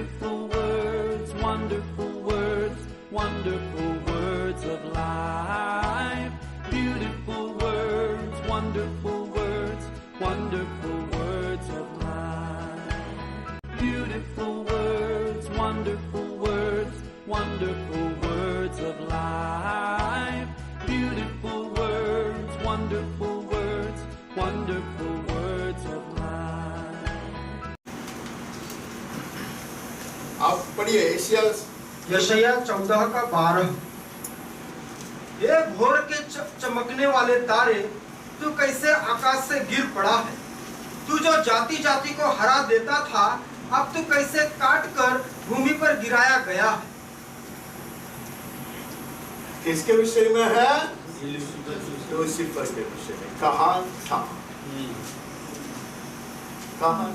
Beautiful words, wonderful words, wonderful words of life. Beautiful words, wonderful words, wonderful words of life. Beautiful words, wonderful words, wonderful words of life. Beautiful words, wonderful words, wonderful words of life. आप पढ़िए यशायाह 14:12। ये भोर के चमकने वाले तारे, तू कैसे आकाश से गिर पड़ा है। तू जो जाति जाति को हरा देता था, अब तू कैसे काट कर भूमि पर गिराया गया है। किसके विषय में है? लूसीफर के विषय में। कहाँ था? कहाँ?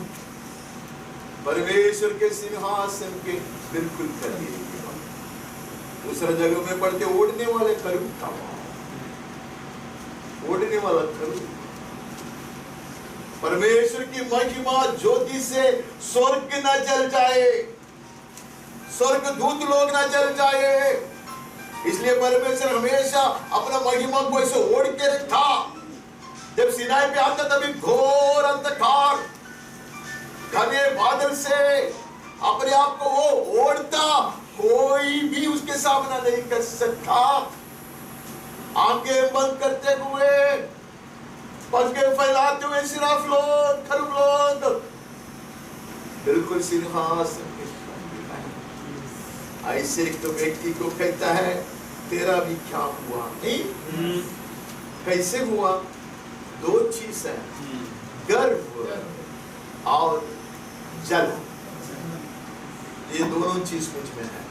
परमेश्वर के सिंहासन के बिल्कुल करीब। दूसरा जगह में पढ़ते ओढ़ने वाले करूब था। ओढ़ने वाला करूब। परमेश्वर की महिमा ज्योति से स्वर्ग न जल जाए, स्वर्ग दूत लोग न जल जाए। इसलिए परमेश्वर हमेशा अपना महिमा को ऐसे ओढ़ के रखा। जब सिनाई पे आता तभी घोर अंधकार, घने बादल से अपने आप को वो ओढ़ता, कोई भी उसके सामना नहीं कर सकता। आंखें बंद करते हुए, पलकें फैलाते हुए सिराफ लोग, खरूब लोग बिल्कुल सिंहासन के सामने। ऐसे एक तो व्यक्ति को कहता है, तेरा भी क्या हुआ? नहीं कैसे हुआ? दो चीज है, गर्व और जल। ये दोनों चीज मुझ में है।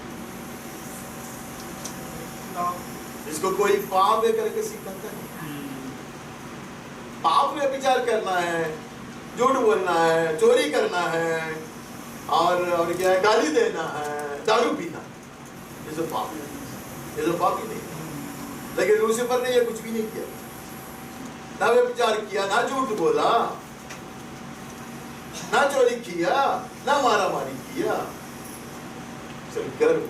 इसको कोई पाप है करके सिखाता है। पाप में विचार करना है, झूठ बोलना है, चोरी करना है, और क्या है, गाली देना है, दारू पीना, ये सब पाप है। ये सब पाप ही नहीं। लेकिन लूसीफर ने ये कुछ भी नहीं किया, ना व्यभिचार किया, ना झूठ बोला, ना चोरी किया, ना मारा मारी किया। सब गर्व।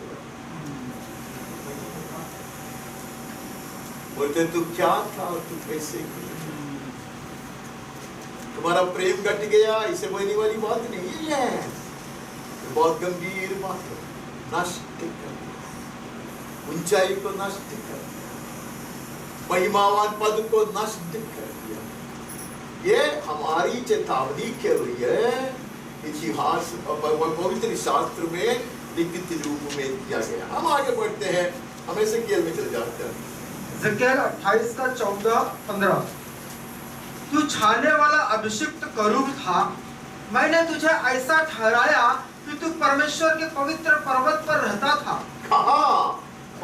बोलते तू क्या था और तू कैसे किया? तुम्हारा प्रेम घट गया, इसे बोलने वाली बात नहीं है। बहुत गंभीर बात है। नष्ट कर दिया, ऊंचाई को नष्ट कर दिया, महिमावान पद को नष्ट कर दिया। ये हमारी चेतावनी के लिए इतिहास पवित्र शास्त्र में लिखित रूप में किया गया। हम आगे बढ़ते हैं, हम एजेकिएल में चले जाते हैं। एजेकिएल 28:14-15। तू छाने वाला अभिषिक्त करूब था, मैंने तुझे ऐसा ठहराया कि तू परमेश्वर के पवित्र पर्वत पर रहता था। कहाँ?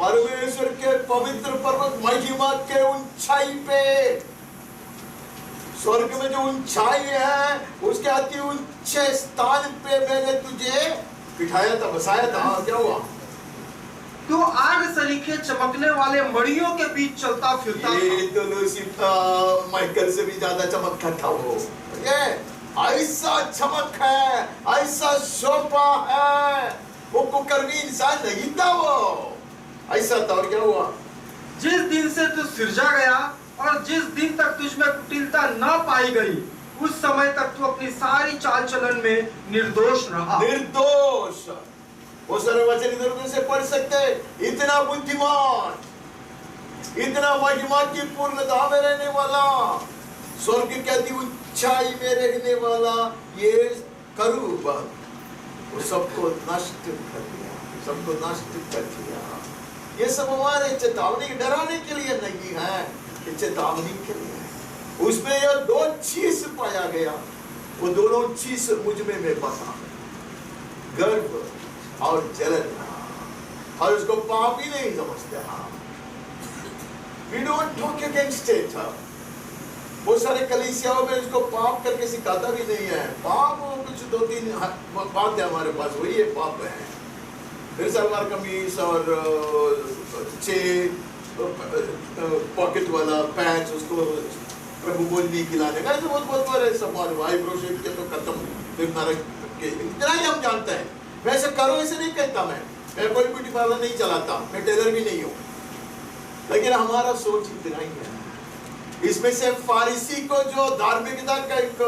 परमेश्वर के पवित्र पर्वत, महिमा के ऊंचाई पे। स्वर्ग में जो ऊंचाई है, उसके अति ऊंचे स्थान पे मैंने तुझे बिठाया था, बसाया था। क्या हुआ? तू आग सलीखे चमकने वाले मणियों के बीच चलता फिरता था। ये तो लूसीफर माइकल से भी ज्यादा चमकता था वो। ऐसा चमक है, ऐसा शोभा है, वो कुकर्मी इंसान नहीं था वो। ऐसा था। और क्या हुआ? जिस दिन से तू सिरजा गया और जिस दिन तक तुझमें कुटिलता न पाई गई, उस समय तक तू अपनी सारी चाल चलन में निर्दोष रहा। निर्दोष। वो सारे वचन इधर से पढ़ सकते। इतना बुद्धिमान, इतना महिमा की पूर्णता में रहने वाला, स्वर्ग के अति ऊंचाई में रहने वाला ये करूब, वो सबको नष्ट कर दिया, सबको नष्ट कर दिया। ये सब हमारे चेतावनी, डराने के लिए नहीं है, ये चेतावनी के लिए है। उसमें यह दो चीज पाया गया, वो दोनों चीज मुझ में मैं बता, गर्व और जलन, और उसको पाप ही नहीं समझते। We don't talk against it. बहुत सारे कलीसियाओं में इसको पाप करके सिखाता भी नहीं है। पाप कुछ दो तीन बात है हमारे पास, वही है पाप है। फिर सलवार कमीज और पॉकेट वाला पैंट, उसको प्रभु बोलने खिलाने का, बहुत बहुत बार समाज आईब्रो शेप के तो खत्म, फिर नरक के, इतना ही हम जानते हैं। वैसे ऐसे करो, ऐसे नहीं कहता मैं कोई ब्यूटी पार्लर नहीं चलाता, मैं टेलर भी नहीं हूं, लेकिन हमारा सोच इतना ही है। इसमें से फारिसी को जो धार्मिकता का एक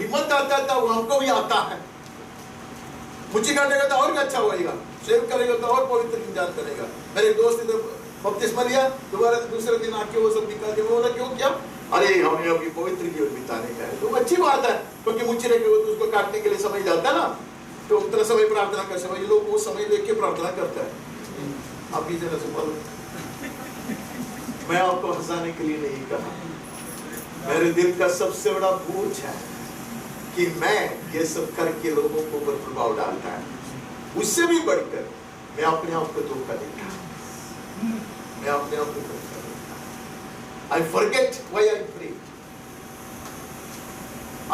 हिम्मत आता था, वो हमको भी आता है। मुझे काटेगा तो और अच्छा होएगा, शेव करेगा तो और पवित्र इंतजार करेगा। मेरे दोस्त ने बपतिस्मा लिया, दोबारा दूसरे दिन आके वो सब निकाल के बोला क्यों क्या, अरे हमें अभी पवित्र जीवन बिताने का है। तो अच्छी बात है, क्योंकि मुझे तो उसको काटने के लिए समय जाता है ना, तो उतना समय प्रार्थना कर समय लोग वो समय लेके प्रार्थना करता है। आप जरा सुन, मैं आपको हंसाने के लिए नहीं कहा, मेरे दिल का सबसे बड़ा बोझ है कि मैं ये सब करके लोगों को ऊपर प्रभाव डालता है। उससे भी बढ़कर मैं अपने आप को धोखा देता हूं, मैं अपने आप को धोखा देता हूं। I forget why I pray.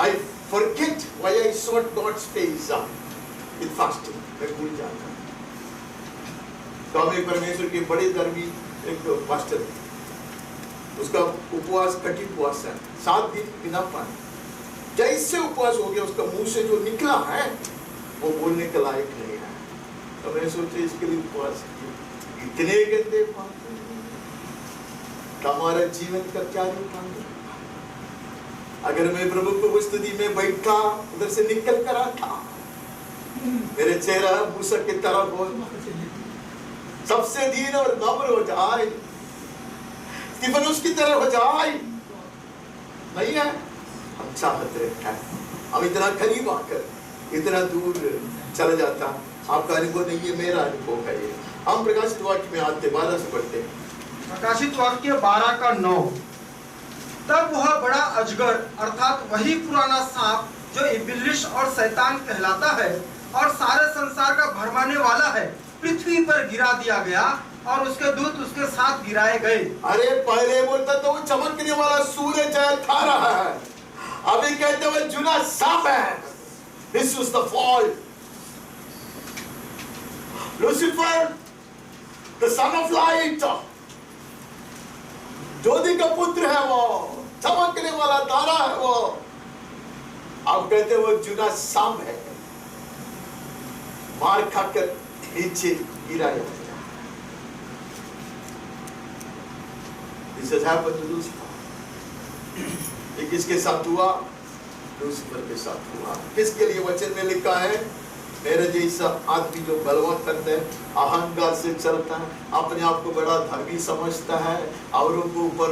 I forget why I sought God's face with fasting. मैं भूल जाता हूं। तो हम एक परमेश्वर के बड़े धर्मी एक पास्टर, उसका उपवास कठिन उपवास है, 7 दिन बिना पानी। जैसे उपवास हो गया, उसका मुंह से जो निकला है वो बोलने के लायक नहीं है। तो मैं सोचे इसके लिए उपवास किया। इतने गंदे पाते हमारा जीवन का क्या रूपांतर। अगर मैं प्रभु को स्तुति में बैठा, उधर से निकल कर आता, मेरे चेहरा मूसा की तरह बोल सबसे दीन और नम्र हो जाए, स्टीफनुस की तरह हो जाए, नहीं है। हम चाहते हैं, हम इतना करीब आकर इतना दूर चला जाता। आपका अनुभव नहीं है, मेरा अनुभव है ये। हम प्रकाशित वाक्य में आते 12 से पढ़ते हैं। प्रकाशित वाक्य 12:9। तब वह बड़ा अजगर अर्थात वही पुराना सांप जो इबिलिस और शैतान कहलाता है और सारे संसार का भरमाने वाला है, पृथ्वी पर गिरा दिया गया और उसके दूत उसके साथ गिराए गए। अरे पहले बोलता तो वो चमकने वाला सूरज था रहा है, अभी कहते हुए जुना सांप है। This was the fall. Lucifer, the son of light, ज्योति का पुत्र है वो, चमकने वाला तारा है वो। आप कहते हैं वो जुना सांप है, मार खाकर नीचे गिराया गया। This has happened to Lucifer. ये किसके साथ हुआ? लूसीफर के साथ हुआ। किसके लिए वचन में लिखा है? मेरे जैसा आदमी जो बलवा करता है, अहंकार से चलता है, अपने आप को बड़ा धर्मी समझता है, औरों को ऊपर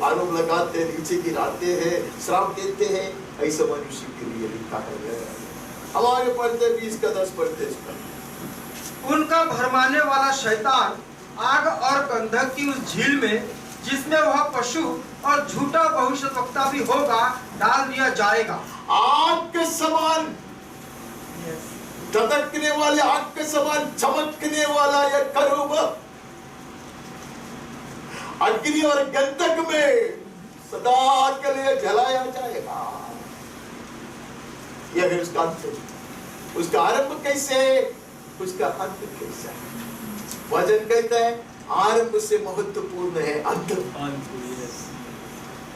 आरोप लगाते हैं, नीचे गिराते हैं, श्राप देते हैं, ऐसे मनुष्य के लिए लिखा है। हमारे पढ़ते 20 का 10 पढ़ते इसका। उनका भरमाने वाला शैतान आग और गंधक की उस झील में, जिसमें वह पशु और झूठा भविष्यवक्ता भी होगा, डाल दिया जाएगा। आग के समान टटकने वाले, आग के समान चमकने वाला यह करूब अग्नि और गंधक में सदा के लिए जलाया जाएगा। यह है उसका अंत। उसका आरंभ कैसे, उसका अंत कैसे? वचन कहता है आरंभ से महत्वपूर्ण है अंत।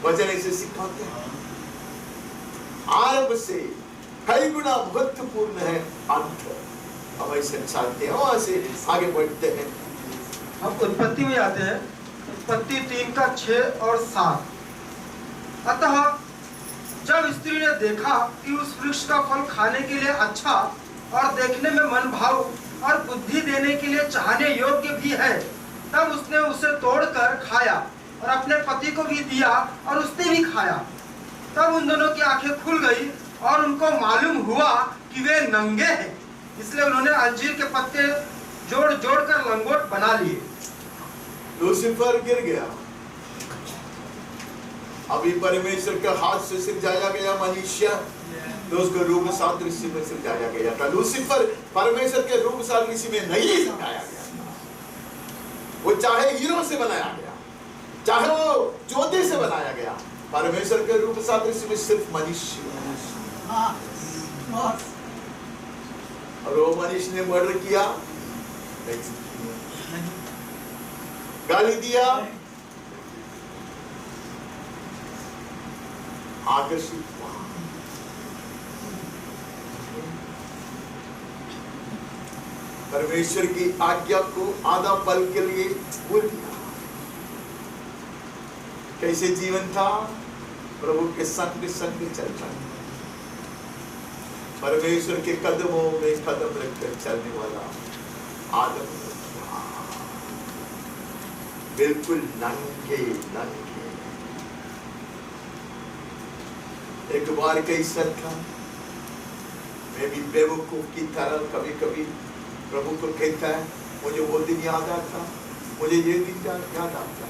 वचन ऐसे सिखाते हैं, आरंभ से कई गुना महत्वपूर्ण है अंत। हम ऐसे चाहते हैं, वहां से आगे बढ़ते हैं। हम उत्पत्ति में आते हैं, उत्पत्ति 3:6 और 7। अतः जब स्त्री ने देखा कि उस वृक्ष का फल खाने के लिए अच्छा और देखने में मन भाव और बुद्धि देने के लिए चाहने योग्य भी है, तब उसने उसे तोड़कर खाया और अपने पति को भी दिया और उसने भी खाया। तब उन दोनों की आंखें खुल गई और उनको मालूम हुआ कि वे नंगे हैं, इसलिए उन्होंने अंजीर के पत्ते जोड़ जोड़ कर लंगोट बना लिए। लूसीफर गिर गया। अभी परमेश्वर के हाथ से सिरजाया गया मनुष्य, तो उसको रूप सादृश्य में सिरजाया गया था। लूसीफर परमेश्वर के रूप सादृश्य में नहीं सिरजाया गया था। वो चाहे हीरो से बनाया गया, चाहे वो ज्योति से बनाया गया, परमेश्वर के रूप सादृश्य में सिर्फ मनुष्य। और वो मनुष्य ने मर्डर किया, गाली दिया, आकर्षित हुआ। परमेश्वर की आज्ञा को आधा पल के लिए भूल दिया। कैसे जीवन था? प्रभु के संग संग चलता, परमेश्वर के कदमों में कदम रखकर चलने वाला आदम, बिल्कुल नंगे नंगे। एक बार कैसा था, मैं भी बेवकूफ की तरह कभी कभी प्रभु को कहता है, मुझे वो दिन याद आता, मुझे ये दिन याद आता।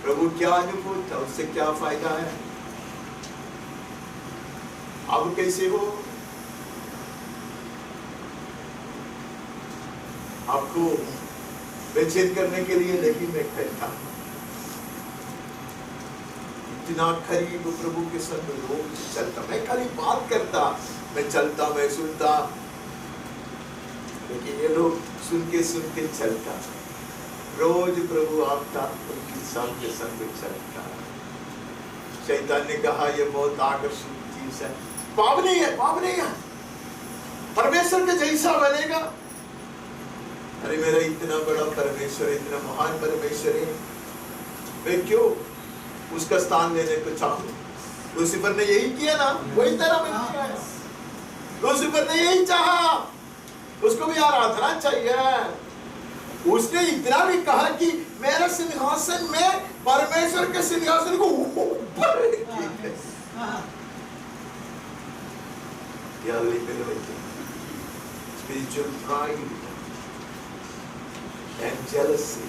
प्रभु क्या अनुभव था, उससे क्या फायदा है? अब कैसे हो? आपको बेचैन करने के लिए नहीं मैं कहता, इतना करीब प्रभु के संग रोज चलता। मैं खाली बात करता, मैं चलता, मैं सुनता, लेकिन ये लोग सुन के चलता। रोज प्रभु आपका उनके संग चलता। शैतान ने कहा ये बहुत आकर्षक चीज है, पावनी है, पावनी है, परमेश्वर के जैसा बनेगा। अरे मेरा इतना बड़ा परमेश्वर, इतना महान परमेश्वर है, मैं क्यों उसका स्थान लेने को चाहूं? लूसीफर ने यही किया ना, वही तरह बन गया है। लूसीफर ने यही चाहा, उसको भी आराधना चाहिए। उसने इतना भी कहा कि मेरा सिंहासन में परमेश्वर के सिंहासन को ऊपर spiritual pride and jealousy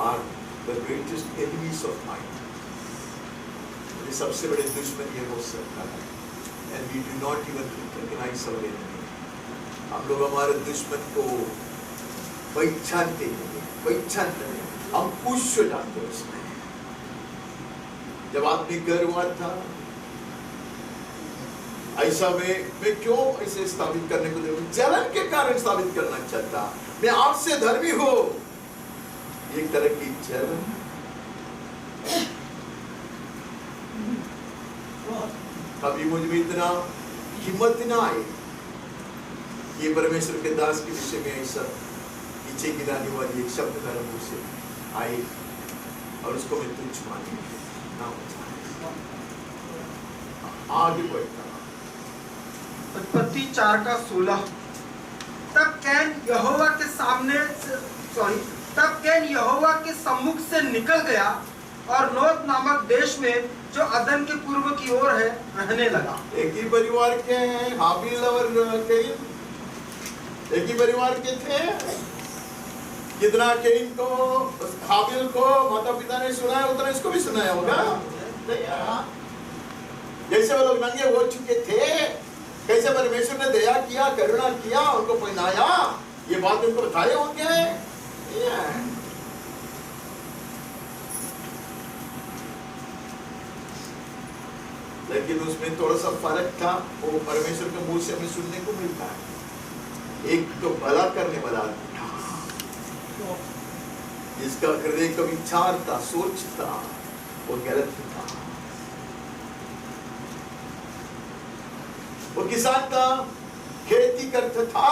are the greatest enemies of mind. ये सबसे बड़े दुश्मन ये हो सकता है, and we do not even recognize our enemy. हम लोग हमारे दुश्मन को पहचानते नहीं, हम खुश हो जाते हैं उसमें। जब आदमी गर्व था, ऐसा मैं क्यों इसे स्थापित करने को देखूं? जलन के कारण स्थापित करना चाहता, मैं आपसे धर्मी हूं, एक तरह की जलन। कभी मुझ में इतना हिम्मत ना आए, ये परमेश्वर के दास के विषय में ऐसा नीचे गिराने वाली एक शब्द मेरे मुंह से आए और उसको मैं तुच्छ माने ना, आगे बढ़ता। उत्पत्ति 4:16। तब कैन यहोवा के सम्मुख से निकल गया और नोद नामक देश में जो अदन के पूर्व की ओर है रहने लगा। एक ही परिवार के हैं, हाबिल और कैन एक ही परिवार के थे। कितना कैन को, हाबिल को माता पिता ने सुनाया, उतना इसको भी सुनाया होगा। जैसे वो लोग नंगे हो चुके थे, कैसे परमेश्वर ने दया किया, करुणा किया, उनको पहनाया, ये बात उनको बताए होंगे। लेकिन उसमें थोड़ा सा फर्क था, वो परमेश्वर के मुंह से हमें सुनने को मिलता है। एक तो भला करने वाला था, जिसका हृदय का विचार था, सोच था, वो गलत था। वो किसान था, खेती करता था,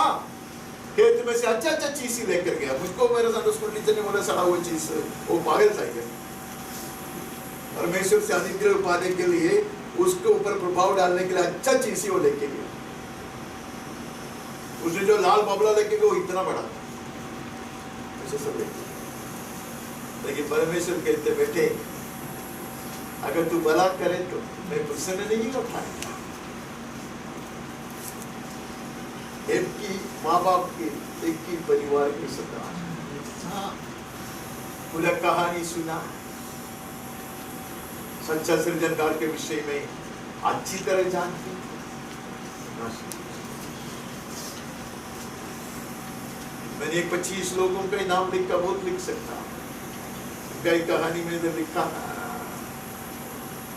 खेत में से अच्छा चीज ही लेकर गया। मुझको मेरे साथ स्कूल टीचर ने बोला, सड़ा वो चीज, वो पागल था। परमेश्वर से अनुग्रह पाने के लिए, उसके ऊपर प्रभाव डालने के लिए अच्छा चीज ही वो लेके गया। उसने जो लाल बबला लेके गया वो इतना बड़ा था, ऐसे सब लेके। लेकिन परमेश्वर कहते, बेटे अगर तू भला करे तो मैं प्रसन्न नहीं होता। एक की माँ बाप के, एक की परिवार के सदा पूरा कहानी सुना, सच्चा सृजनकार के विषय में अच्छी तरह जानती। मैंने 25 लोगों के नाम लिखा, बहुत लिख सकता। कई कहानी में लिखा,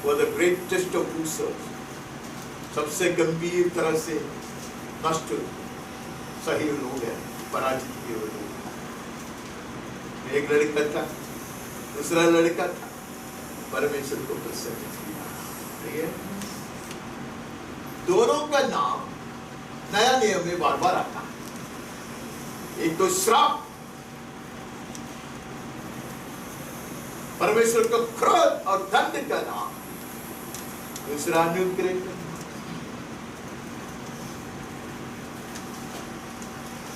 वो द ग्रेटेस्ट ऑफ लूजर्स, सबसे गंभीर तरह से नष्ट सही लोग हैं, पराजित किए हुए लोग। एक लड़का था, दूसरा लड़का था, परमेश्वर को प्रसन्न किया। दोनों का नाम नया नियम में बार बार आता है। एक तो श्राप, परमेश्वर का क्रोध और दंड का नाम, दूसरा अनुग्रह का।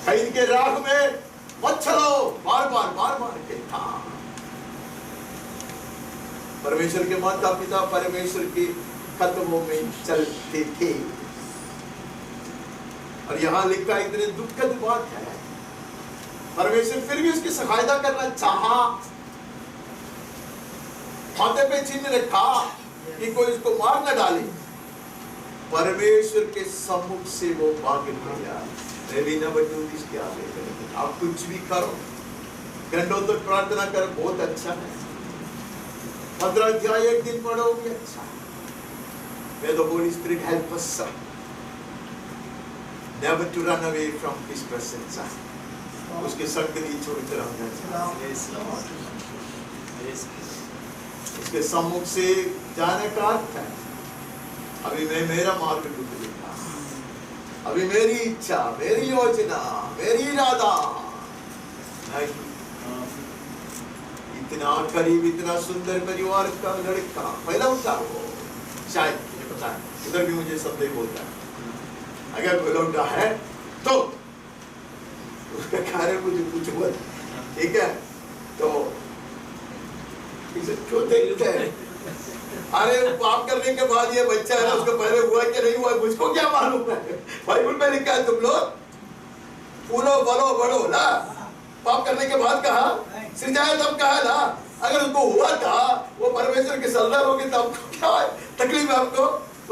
कैन के राह में मत चलो, बार बार के था। परमेश्वर के माता पिता परमेश्वर के कदमों में चलते थे। और यहां लिखा इतने दुखद बात है, परमेश्वर फिर भी उसकी सहायता करना चाहा, माथे पे चिन्ह रखा कि कोई उसको मार न डाले। परमेश्वर के सम्मुख से वो भाग गया। मैं भी न बचूं इसके आगे। आप कुछ भी करो, घंटों तक प्रार्थना कर, बहुत अच्छा है। 15 अध्याय एक दिन पढ़ोगे, अच्छा। May the Holy Spirit help us never to run away from His presence. उसके संग नहीं छोड़कर हम उसके सम्मुख से जाने का अर्थ है, अभी मैं मेरा मार्ग ढूंढ लूंगा, अभी मेरी इच्छा, मेरी योजना, मेरी इरादा नहीं। इतना करीब, इतना सुंदर परिवार का लड़का पहला होता हो, शायद मुझे पता है, उधर भी मुझे संदेह होता है। अगर कोई लौटा है तो उसका कार्य मुझे कुछ हुआ, ठीक है, तो इसे क्यों देखते हैं? अरे पाप करने के बाद ये बच्चा है ना, उसको पहले हुआ कि नहीं हुआ मुझको क्या मालूम है? बाइबल में लिखा है तुम लोग फूलो फलो बढ़ो ना। पाप करने के बाद कहा सिरजाया तब कहा ना, अगर उनको हुआ था वो परमेश्वर के सरदार हो गए, तब क्या तकलीफ आपको?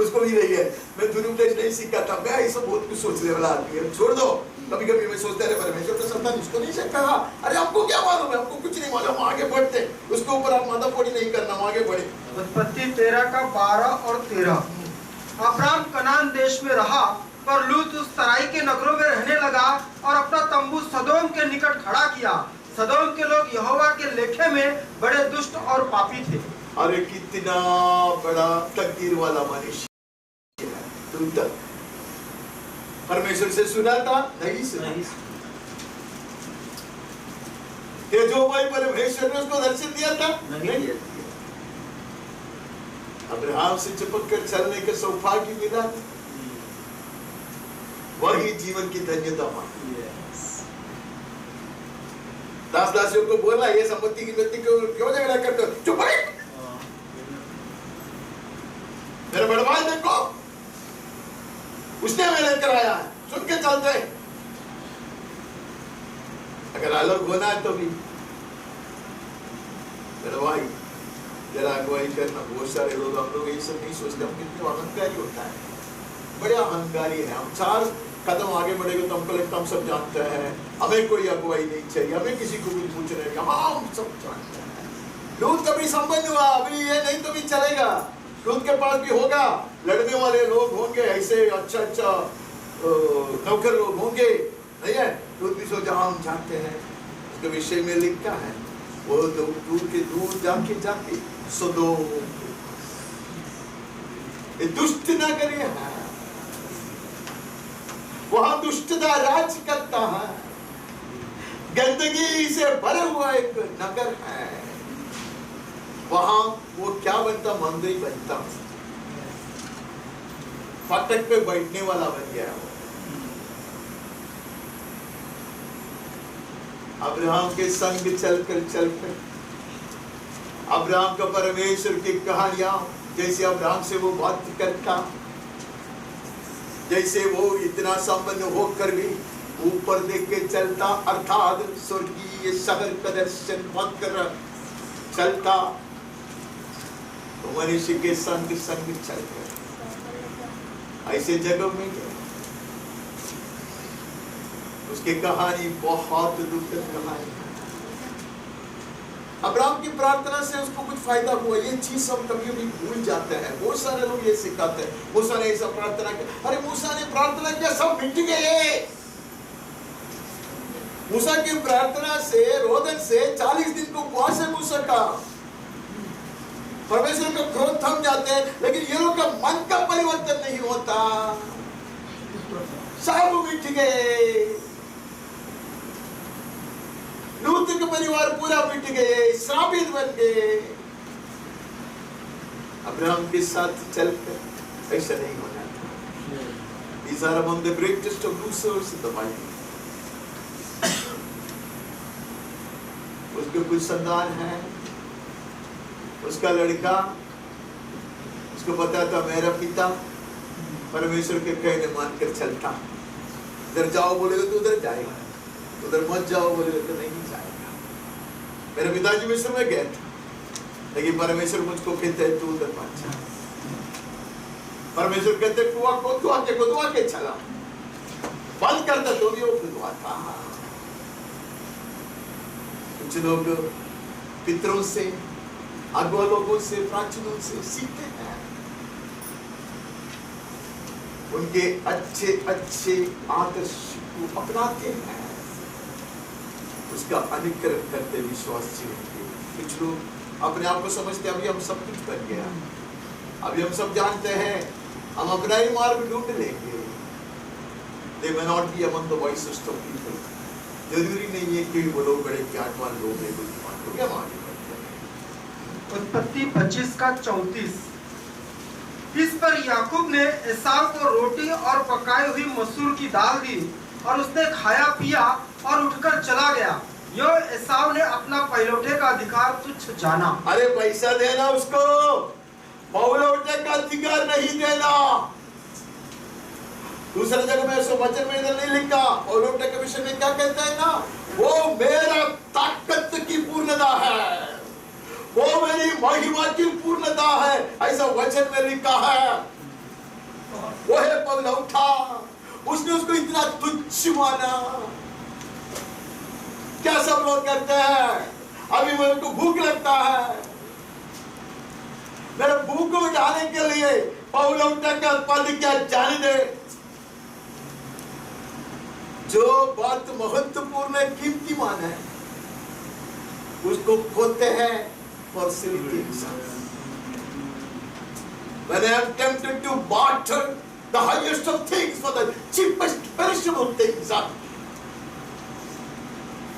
उसको भी नहीं है। मैं दुरुपदेश नहीं सीखा था, मैं ऐसा बहुत कुछ सोचने वाला आदमी है, छोड़ दो। कभी कभी मैं सोचता है परमेश्वर का संतान उसको नहीं सकता। अरे हमको क्या मालूम है, हमको कुछ नहीं मालूम, आगे बढ़ते, उसके ऊपर आप माथाफोड़ी नहीं करना, आगे बढ़े। उत्पत्ति 13 का 12 और 13। अब्राम कनान देश में रहा, पर लूत उस तराई के नगरों में रहने लगा और अपना तंबू सदोम के निकट खड़ा किया। सदोम के लोग यहोवा के लेखे में बड़े दुष्ट और पापी थे। अरे कितना बड़ा तकदीर वाला मनुष्य है। तुम तक परमेश्वर से सुना था, नहीं सुना। जो भाई परमेश्वर ने उसको दर्शन दिया था, नहीं दिया। अब्राहम से चिपक कर चलने के सौभाग्य मिला, वही जीवन की धन्यता मानी। दास दासियों को बोला, ये संपत्ति की व्यक्ति को क्यों झगड़ा करते हो? चुप रहे, मेरा बड़ा भाई देखो, उसने हमें लेकर आया है, सुन के चलते। अगर अलग होना है तो भी मेरा भाई जरा अगुवाई करना। बहुत सारे लोग, हम लोग ये सब नहीं सोचते, हम कितने अहंकारी होता है, बड़े अहंकारी है। हम 4 कदम आगे बढ़ेगा तो हमको लगता हम सब जानते हैं, हमें कोई अगुवाई नहीं चाहिए, हमें किसी को भी पूछने नहीं, हम सब जानते हैं। लूत कभी संबंध हुआ, अभी ये नहीं तो भी चलेगा, लूत के पास भी होगा, लड़ने वाले लोग होंगे, ऐसे अच्छा नौकर लोग होंगे, नहीं है? लूत भी सोचा हम जानते हैं। उसके विषय में लिखा है, वो दूर जाके सदोम, दुष्ट नगरी है, वहां दुष्टता राज करता है, गंदगी से भरा हुआ एक नगर है। वहां वो क्या बनता? मंदिर बनता, फाटक पे बैठने वाला बन गया वो। अब्राहम के संग चलकर अब्राहम का परमेश्वर की कहानियां, जैसे अब्राहम से वो बात करता, जैसे वो इतना संबंध होकर भी ऊपर देख के चलता, अर्थात स्वर्गीय शहर का दर्शन कर चलता, तो मनुष्य के संग चलकर ऐसे जगह में गया। उसकी कहानी बहुत दुखद कहानी है। अब्राहम की प्रार्थना से उसको कुछ फायदा हुआ, ये चीज हम कभी भी भूल जाते हैं। बहुत सारे लोग ये सिखाते हैं, मूसा ने ऐसा प्रार्थना किया, अरे मूसा ने प्रार्थना किया सब मिट गए। मूसा की प्रार्थना से, रोदन से 40 दिन को उपवास है मूसा का, परमेश्वर का क्रोध थम जाते हैं, लेकिन ये लोग का मन का परिवर्तन नहीं होता। मिट गए, लूत के परिवार पूरा मिट गए, श्रापित बन गए। अब्राहम के साथ चलकर ऐसा नहीं होना था। These are among the greatest of losers in the Bible. उसके कुछ संतान है, उसका लड़का, उसको पता था मेरा पिता परमेश्वर के कहने मानकर चलता, इधर जाओ बोलेगा तो उधर जाएगा, उधर मत जाओ बोलेगा तो नहीं जाएगा। मेरे पिताजी मिस्र में गए थे, लेकिन परमेश्वर मुझको कहते हैं तू उधर मत जा। परमेश्वर कहते तू आके चला, बंद करता तो भी वो दुआ था। कुछ लोग पितरों से, अगुआ लोगों से, प्राचीनों से सीखते हैं, उनके अच्छे अच्छे आदर्श को अपनाते हैं, उसका अनुकरण करते विश्वास जीवन। कुछ लोग अपने आप को समझते अभी हम सब कुछ बन गया, अभी हम सब जानते हैं, हम अपना ही मार्ग ढूंढ लेंगे। They may not be among the wisest of people. जरूरी नहीं है कि वो लोग बड़े ज्ञानवान लोग हैं, बुद्धिमान लोग हैं, आगे बढ़ते हैं। उत्पत्ति 25 का 34। इस पर याकूब ने एसाव को रोटी और पकाई हुई मसूर की दाल दी और उसने खाया पिया और उठकर चला गया। यो एसाव ने अपना पहलौठे का अधिकार तुच्छ जाना। अरे पैसा देना उसको, पहलौठे का अधिकार नहीं देना। दूसरे जगह में वचन में इधर नहीं लिखा, पहलौठे के विषय में क्या कहता है ना, वो मेरा ताकत की पूर्णता है, वो मेरी महिमा की पूर्णता है, ऐसा वचन में लिखा है। वो है पहलौठा, उसने उसको इतना तुच्छ माना। क्या सब लोग करते हैं, अभी मेरे को भूख लगता है, मेरे भूख को मिटाने के लिए पहलौठा का पद क्या जाने दे। जो बात महत्वपूर्ण है, कीमतीमान है, उसको खोते हैं for silly things. When I am tempted to barter the highest of things for the cheapest perishable things,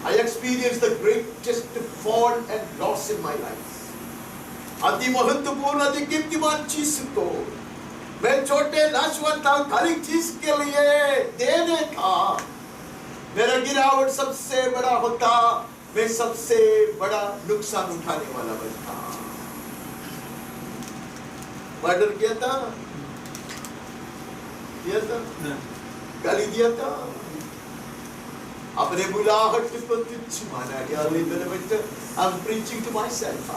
I experienced the greatest fall and loss in my life. अति महत्वपूर्ण, अति कीमतीमान चीज को मैं छोटे नाशवान था, खाली चीज के लिए देने था, मेरा गिरावट सबसे बड़ा होता, मैं सबसे बड़ा नुकसान उठाने वाला बनता। मर्डर किया था, गाली दिया था, अपने बुलाहट को तुच्छ माना गया। I'm preaching to myself.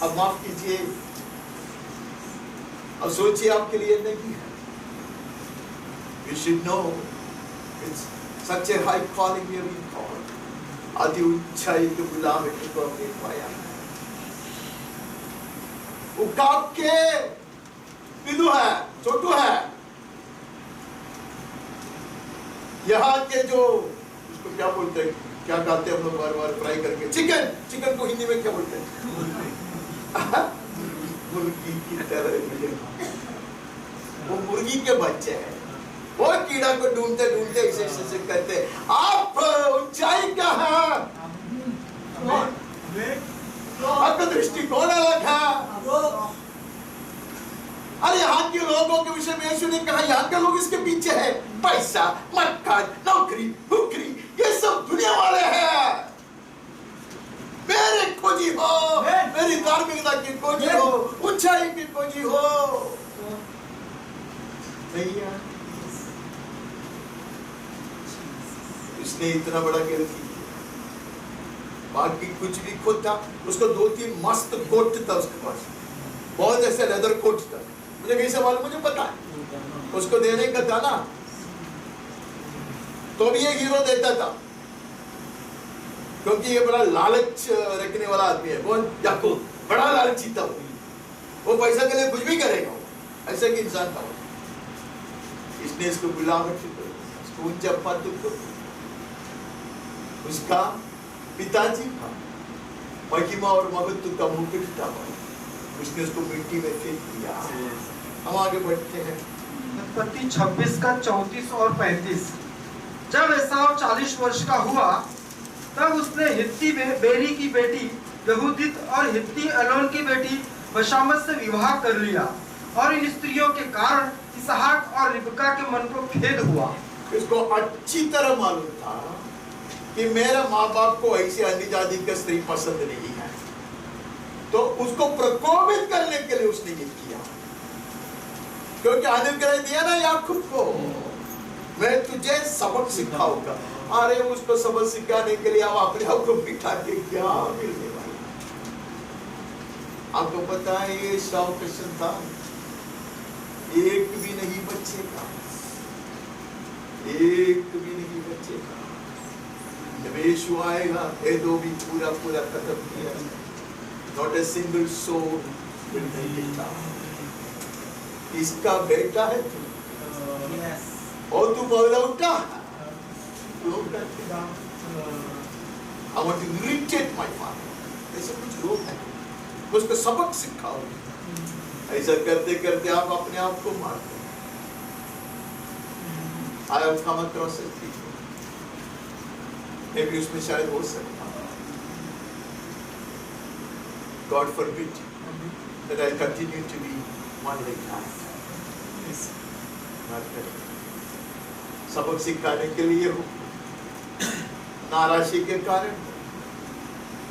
अब माफ कीजिए, अब सोचिए आपके लिए नहीं है। You should know it's such a high calling we have been called. अति ऊंचाई के बुलाहट को हमने पाया है। उकाब के विदु है, छोटू है, यहाँ के जो उसको क्या बोलते हैं, क्या कहते हैं हम लोग बार बार फ्राई करके, चिकन को हिंदी में क्या बोलते हैं, मुर्गी की तरह। वो मुर्गी के बच्चे हैं, वो कीड़ा को ढूंढते ढूंढते ऐसे कहते हैं, आप ऊंचाई का है, आपका दृष्टिकोण अलग है। अरे यहाँ के लोगों के विषय में यीशु ने कहा, यहाँ के लोग इसके पीछे है, पैसा, मक्खन, नौकरी, हुक्री, ये सब दुनिया वाले हैं। मेरे खोजी हो, मेरी धार्मिकता की खोजी हो, ऊंचाई की खोजी हो, नहीं है। इसने इतना बड़ा खेल किया, बाकी कुछ भी खोता, उसको 2-3 मस्त कोट था उसके पास, बहुत ऐसे लेदर कोट था, मुझे कैसे मालूम, मुझे पता है, उसको देने का था ना, तो भी ये हीरो देता था, क्योंकि ये बड़ा लालच रखने वाला आदमी है। कौन? याकूब, बड़ा लालची था वो पैसा के लिए कुछ भी करेगा, ऐसे कि इंसान था वो। इसने इसको बुलावट, इसको ऊंचा पद को, उसका पिताजी का महिमा और महत्व का मुकुट था, उसने उसको मिट्टी में फेंक दिया। हम आगे बढ़ते हैं। उत्पत्ति 26 का 34 और 35। जब एसाव 40 वर्ष का हुआ तब उसने हित्ती बेरी की बेटी यहूदित और हित्ती एलोन की बेटी बशामत से विवाह कर लिया, और इन स्त्रियों के कारण इसहाक और रिबका के मन को खेद हुआ। इसको अच्छी तरह मालूम था कि मेरे माँ बाप को ऐसी अन्य जाति की स्त्री पसंद नहीं है, तो उसको प्रकोपित करने के लिए उसने ये किया। क्योंकि अनुग्रह दिया ना याकूब को, मैं तुझे सबक सिखाऊंगा। अरे उसको सबक सिखाने के लिए अब अपने आप को बिठा के क्या मिलने वाला। आपको पता है ये शाव क्वेश्चन था, एक भी नहीं बचेगा, एक भी नहीं बचेगा। जब यीशु आएगा दो भी पूरा पूरा खत्म किया, not a single soul will make it out. इसका बेटा है तू, और तू बोला उठा। I want to irritate my father. ऐसे कुछ लोग हैं, उसको सबक सिखाओ। ऐसा करते करते आप अपने आप को मारते हैं। I have come across such people. Maybe उसमें शायद हो सकता है। God forbid that I continue to be one like that. सबक सिखाने के लिए हो, नाराजगी के कारण हो,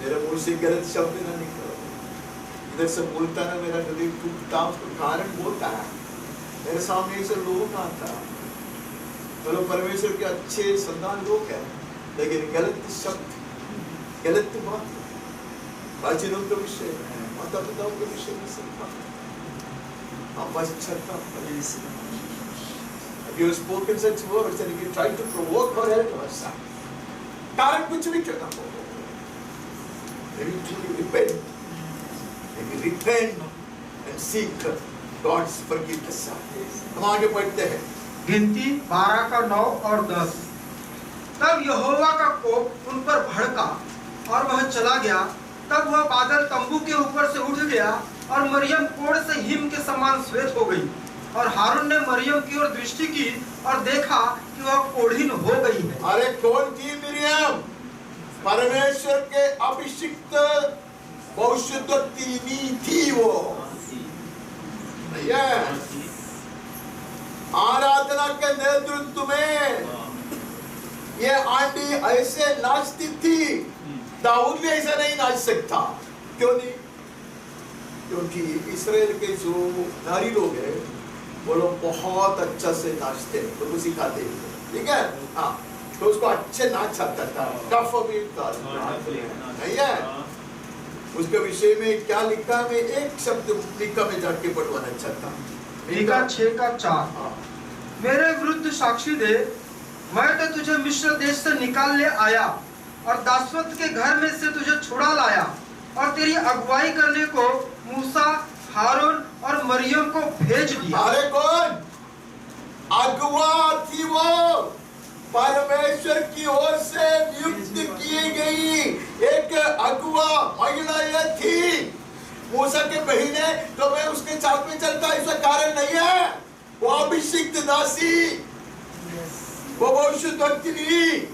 मेरे मुंह से गलत शब्द ना निकलो, इधर से बोलता ना मेरा हृदय टूटता, उसका कारण बोलता है। मेरे सामने ऐसे लोग आता, चलो परमेश्वर के अच्छे संतान लोग हैं, लेकिन गलत शब्द, गलत बात, वचनों के विषय में, माता पिताओं के विषय में सिखा, हम पश्चाताप करें। If you have spoken such words and if you try to provoke or help us, कारण कुछ भी क्यों ना हो, maybe truly repent, maybe repent and seek God's forgiveness. हम आगे बढ़ते हैं। गिनती 12 का 9 और 10। तब यहोवा का कोप उन पर भड़का और वह चला गया। तब वह बादल तंबू के ऊपर से उठ गया और मरियम कोढ़ से हिम के समान श्वेत हो गई। और हारून ने मरियम की ओर दृष्टि की और देखा कि वह कोढ़ीन हो गई है। अरे कौन थी मरियम? परमेश्वर के अभिषिक्त भविष्यद्वक्तिनी थी वो। आराधना के नेतृत्व में ये आंटी ऐसे नाचती थी, दाऊद भी ऐसा नहीं नाच सकता। क्यों नहीं? क्योंकि इस्राएल के जो नारी लोग हैं वो लोग बहुत अच्छा से नाचते हैं, तो वो सिखाते हैं, ठीक है? हाँ, तो उसको अच्छे नाच आता था, टफ भी था, नहीं है? उसके विषय में क्या लिखा, मैं एक शब्द लिखा में जाके पढ़वाना चाहता। मीका 6 का 4। मेरे विरुद्ध साक्षी दे, मैं तो तुझे मिस्र देश से निकाल ले आया और दासवत के घर में से तुझे छुड़ा लाया, और तेरी अगुवाई करने को मूसा, हारून और मरियम को भेज दिया। अरे कौन अगुआ थी? वो परमेश्वर की ओर से नियुक्त की गई एक अगुआ महिला ये थी। मूसा के बहने तो मैं उसके चाल में चलता, इसका कारण नहीं है। वो अभिषिक्त दासी, वो भविष्यद्वक्तिनी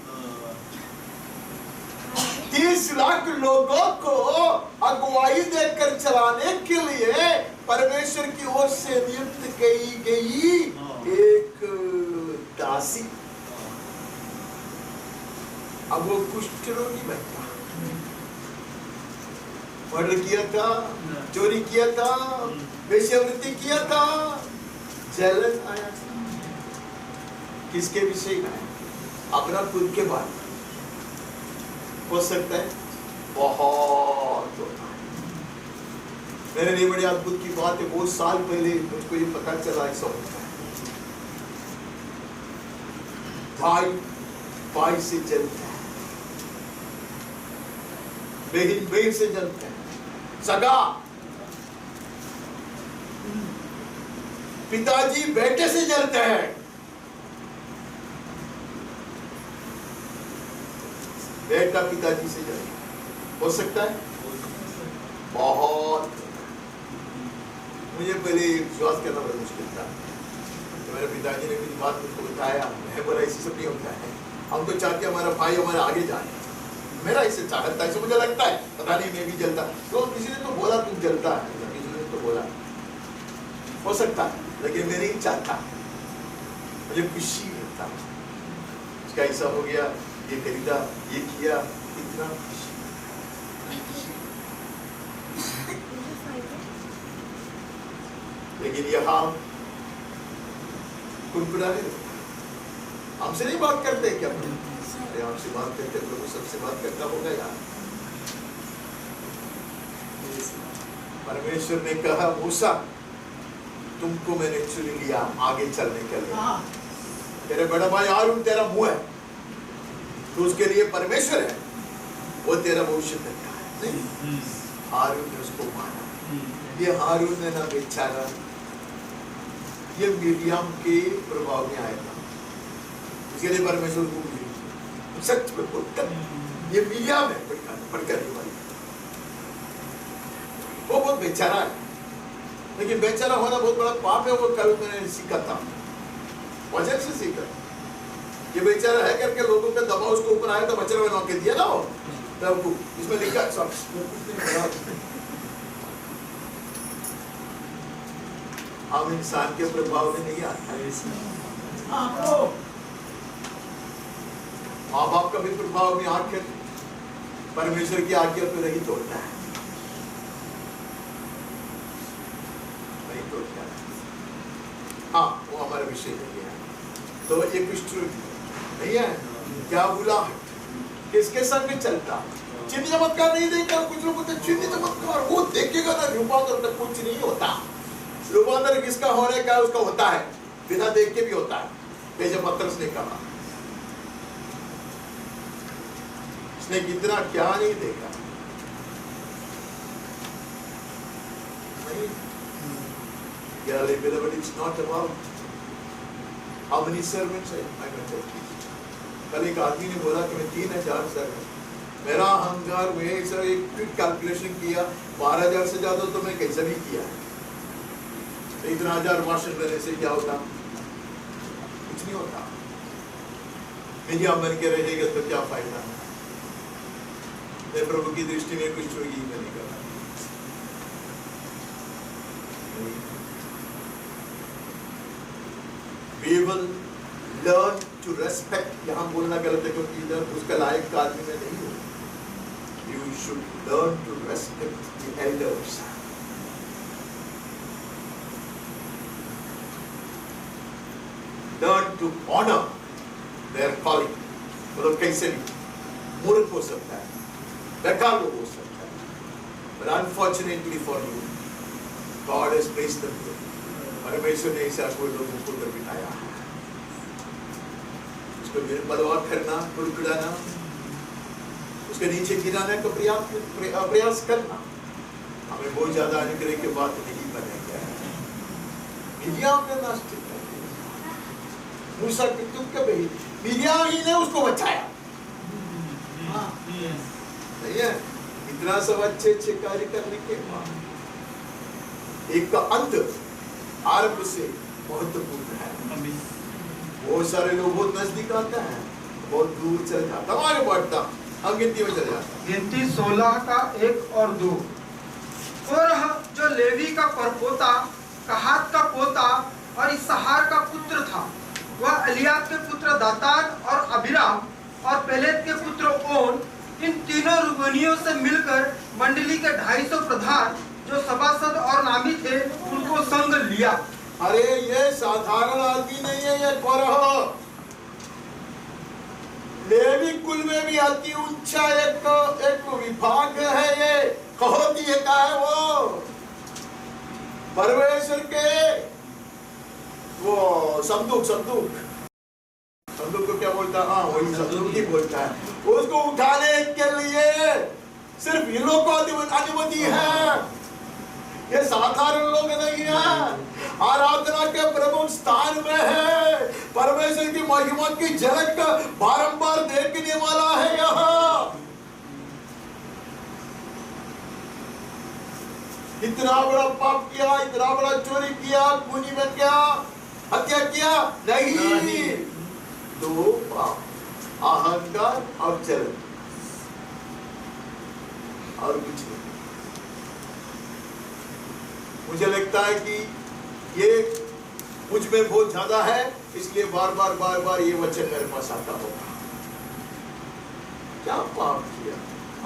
30 लाख लोगों को अगुवाई देकर चलाने के लिए परमेश्वर की ओर से नियुक्त की गई एक दासी। अब वो कुष्ठ रोगी बैठा, मर्डर किया था, चोरी किया था, वेश्यावृत्ति किया था, जलन आया था। किसके विषय में? अपना खुद के बारे में हो सकता है, बहुत होता है। मेरे लिए बड़ी अद्भुत की बात है, बहुत साल पहले मुझको ये पता चला ऐसा होता है। भाई भाई से जलता है, बहन बहन से जलता है, सगा पिताजी बेटे से जलते हैं, बेटा पिताजी से जलता है। हो सकता है, बहुत। मुझे पहले विश्वास करना बड़ा मुश्किल था, तो मेरे पिताजी ने कुछ बात मुझको बताया, मैं बोला ऐसे सब नहीं होता है, हम तो चाहते हमारा भाई हमारे आगे जाए, मेरा इसे चाहता है, मुझे लगता है, पता नहीं मैं भी जलता, तो किसी ने तो बोला तुम जलता है, किसी ने तो बोला हो सकता है, लेकिन मैं नहीं चाहता, मुझे खुशी मिलता, उसका ऐसा हो गया, ये खरीदा, ये किया, इतना खुशी। लेकिन यहाँ कुनकुनाने हमसे नहीं बात करते क्या? अरे हमसे बात करते, प्रभु सबसे बात करता होगा यार। परमेश्वर ने कहा, मूसा तुमको मैंने चुन लिया आगे चलने के लिए, तेरे बड़ा भाई हारून तेरा मुंह है, तो उसके लिए परमेश्वर है, वो तेरा भविष्य करता है। नहीं, हारून ने उसको माना। ये हारून ने ना बेचारा, ये मिरियम के प्रभाव में आया था, इसके लिए परमेश्वर को मिली सच में बोलकर, ये मिरियम है पढ़कर वाली, वो बहुत बेचारा है, लेकिन बेचारा होना बहुत बड़ा पाप है, वो कल मैंने सीखा था, वचन से सीखा। ये बेचारा है करके लोगों का दबाव उसको ऊपर आया तो बच्चा बना के दिया ना वो, तब इसमें लिखा सब हम इंसान के प्रभाव में नहीं आते, माँ बाप का भी प्रभाव में आकर परमेश्वर की आज्ञा पे नहीं तोड़ता है, नहीं तोड़ता है। हाँ, वो हमारा विषय नहीं है, तो ये कुछ नहीं है। क्या बुला किसके संग चलता, चिन्ह चमत्कार नहीं देखा, कुछ लोग बोलते चिन्ह चमत्कार वो देखेगा ना, रूपांतर तक कुछ नहीं होता। रूपांतर किसका होने का उसका होता है, बिना देख के भी होता है, जैसे पत्रस ने कहा, उसने कितना क्या नहीं देखा, नहीं, but it's not about how many servants I can take. कल एक आदमी ने बोला कि मैं 3000 सर्वेंट, मेरा अहंकार में सर एक क्विक कैलकुलेशन किया, 12000 से ज्यादा तो मैं कैसे भी किया है, इतना 1000 भाषण देने से क्या होता, कुछ नहीं होता, मीडिया बन के रहेगा तो क्या फायदा, मैं प्रभु की दृष्टि में कुछ होगी नहीं कर रहा। We will learn to respect, यहाँ बोलना गलत है क्योंकि इधर उसका लायक का आदमी में नहीं हो। You should learn to respect the elders. Learn to honor their calling. मतलब कैसे भी मूर्ख हो सकता है, बेकार लोग हो सकता है, but unfortunately for you, God has placed them here. परमेश्वर ने ऐसा कोई लोगों को उधर बिठाया है, उसको बलवा करना, कुड़कुड़ाना, उसके नीचे गिराने का प्रयास करना, हमें बहुत ज्यादा अनुग्रह के बात नहीं बनेगा। मिडियाम ने नष्ट कर दिया, मूसा के तुम कब ही मिडियाम ही ने उसको बचाया, नहीं है? इतना सब अच्छे अच्छे कार्य करने के बाद एक का अंत आरंभ से महत्वपूर्ण है। बहुत सारे लोग बहुत नजदीक आते हैं, बहुत दूर चले जाता, हमारे बढ़ता, हम गिनती में चले जाते। गिनती 16 का 1 और 2। और जो लेवी का परपोता, कहात का पोता और इसहार का पुत्र था, वह एलियाब के पुत्र दातान और अबीराम और पेलेत के पुत्र ओन, इन तीनों रूबेनियों से मिलकर मंडली के 250 प्रधान जो सभासद और नामी थे उनको संग लिया। अरे ये साधारण आदमी नहीं है, ये कोरह लेवी कुल में भी अति ऊंचा एक विभाग है, ये कहोती है का है वो परमेश्वर के वो संदूक को क्या बोलता है? हाँ वही संदूक ही बोलता है। उसको उठाने के लिए सिर्फ इन लोगों को अनुमति है, ये साधारण लोग नहीं है। आराधना के प्रमुख स्थान में है, परमेश्वर की महिमा की झलक बारंबार देखने वाला है। यहाँ इतना बड़ा पाप किया, इतना बड़ा चोरी किया, खूनी बन गया, हत्या किया नहीं। दो पाप, अहंकार और जलन, और कुछ नहीं। मुझे लगता है कि ये मुझ में बहुत ज्यादा है, इसलिए बार बार ये वचन मेरे पास आता होगा। क्या पाप किया?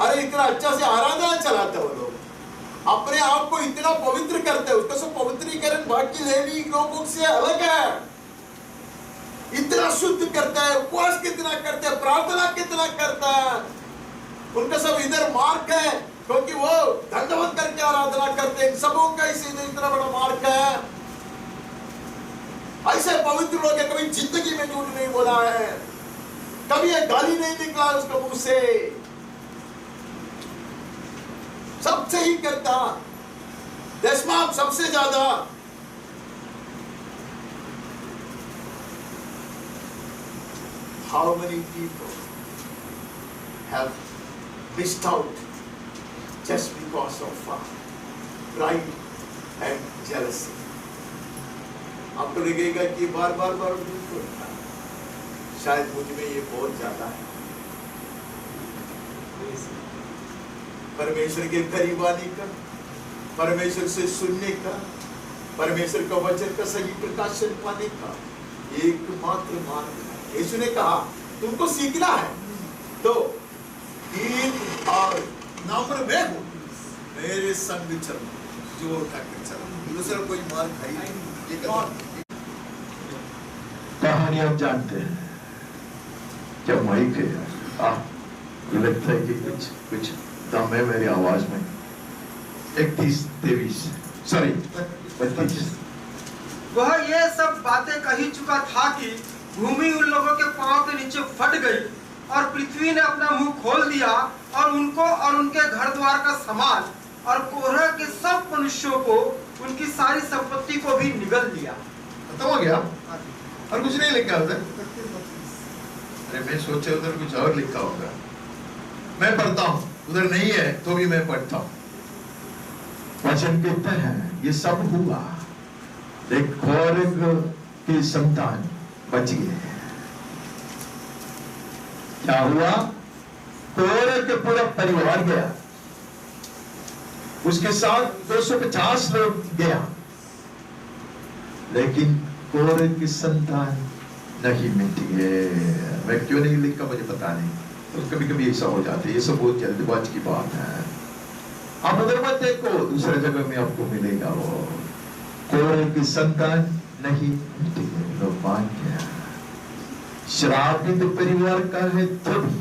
अरे इतना अच्छा से आराधना चलाते हो लोग, अपने आप को इतना पवित्र करते हैं, उसका सब पवित्रीकरण बाकी लेवी लोगों से अलग है। इतना शुद्ध करता है, उपवास कितना करता है, प्रार्थना कितना करता है, उनका सब इधर मार्क है, क्योंकि वो दंडवत करके आराधना करते हैं। सबों का इतना बड़ा मार्क है। ऐसे पवित्र लोग हैं, कभी जिंदगी में झूठ नहीं बोला है, कभी एक गाली नहीं निकला उसके मुंह से, सबसे ही करता, दशमांश सबसे ज्यादा। How many people have missed out just because of pride and jealousy? आपको लगेगा कि बार बार शायद मुझ में ये बहुत ज्यादा है। परमेश्वर के करीब आने का, परमेश्वर से सुनने का, परमेश्वर का वचन का सही प्रकाशन पाने का एकमात्र मार्ग है। यीशु ने कहा तुमको सीखना है तो दीन और नम्र में हो, मेरे संग चलो, जोर करके चलो, दूसरा कोई मार्ग है नहीं। कहानी आप जानते हैं, जब माइक ये लगता है कि कुछ दम है मेरी आवाज में। 31-23 सॉरी 32। वह ये सब बातें कही चुका था कि भूमि उन लोगों के पांव के नीचे फट गई और पृथ्वी ने अपना मुंह खोल दिया और उनको और उनके घर द्वार का सामान और कोरह के सब मनुष्यों को, उनकी सारी संपत्ति को भी निगल लिया। खत्म हो गया और कुछ नहीं लिखा उधर। अरे मैं सोचा उधर कुछ और लिखा होगा। मैं पढ़ता हूँ, उधर नहीं है तो भी मैं पढ़ता हूँ। वचन कहता है ये सब हुआ, एक कोरह की संतान बच गए। क्या हुआ? कोरह के पूरा परिवार गया, उसके साथ 250 लोग गया, लेकिन कोरह की संतान नहीं मिटी है। मैं क्यों नहीं लिखा मुझे पता नहीं, तो कभी कभी ऐसा हो जाता है। ये सब बहुत जल्दबाजी की बात है। आप उधर मत देखो, दूसरे जगह में आपको मिलेगा। वो कोरह की संतान नहीं मिटी है, लोग मान गया। श्रापित परिवार का है तो भी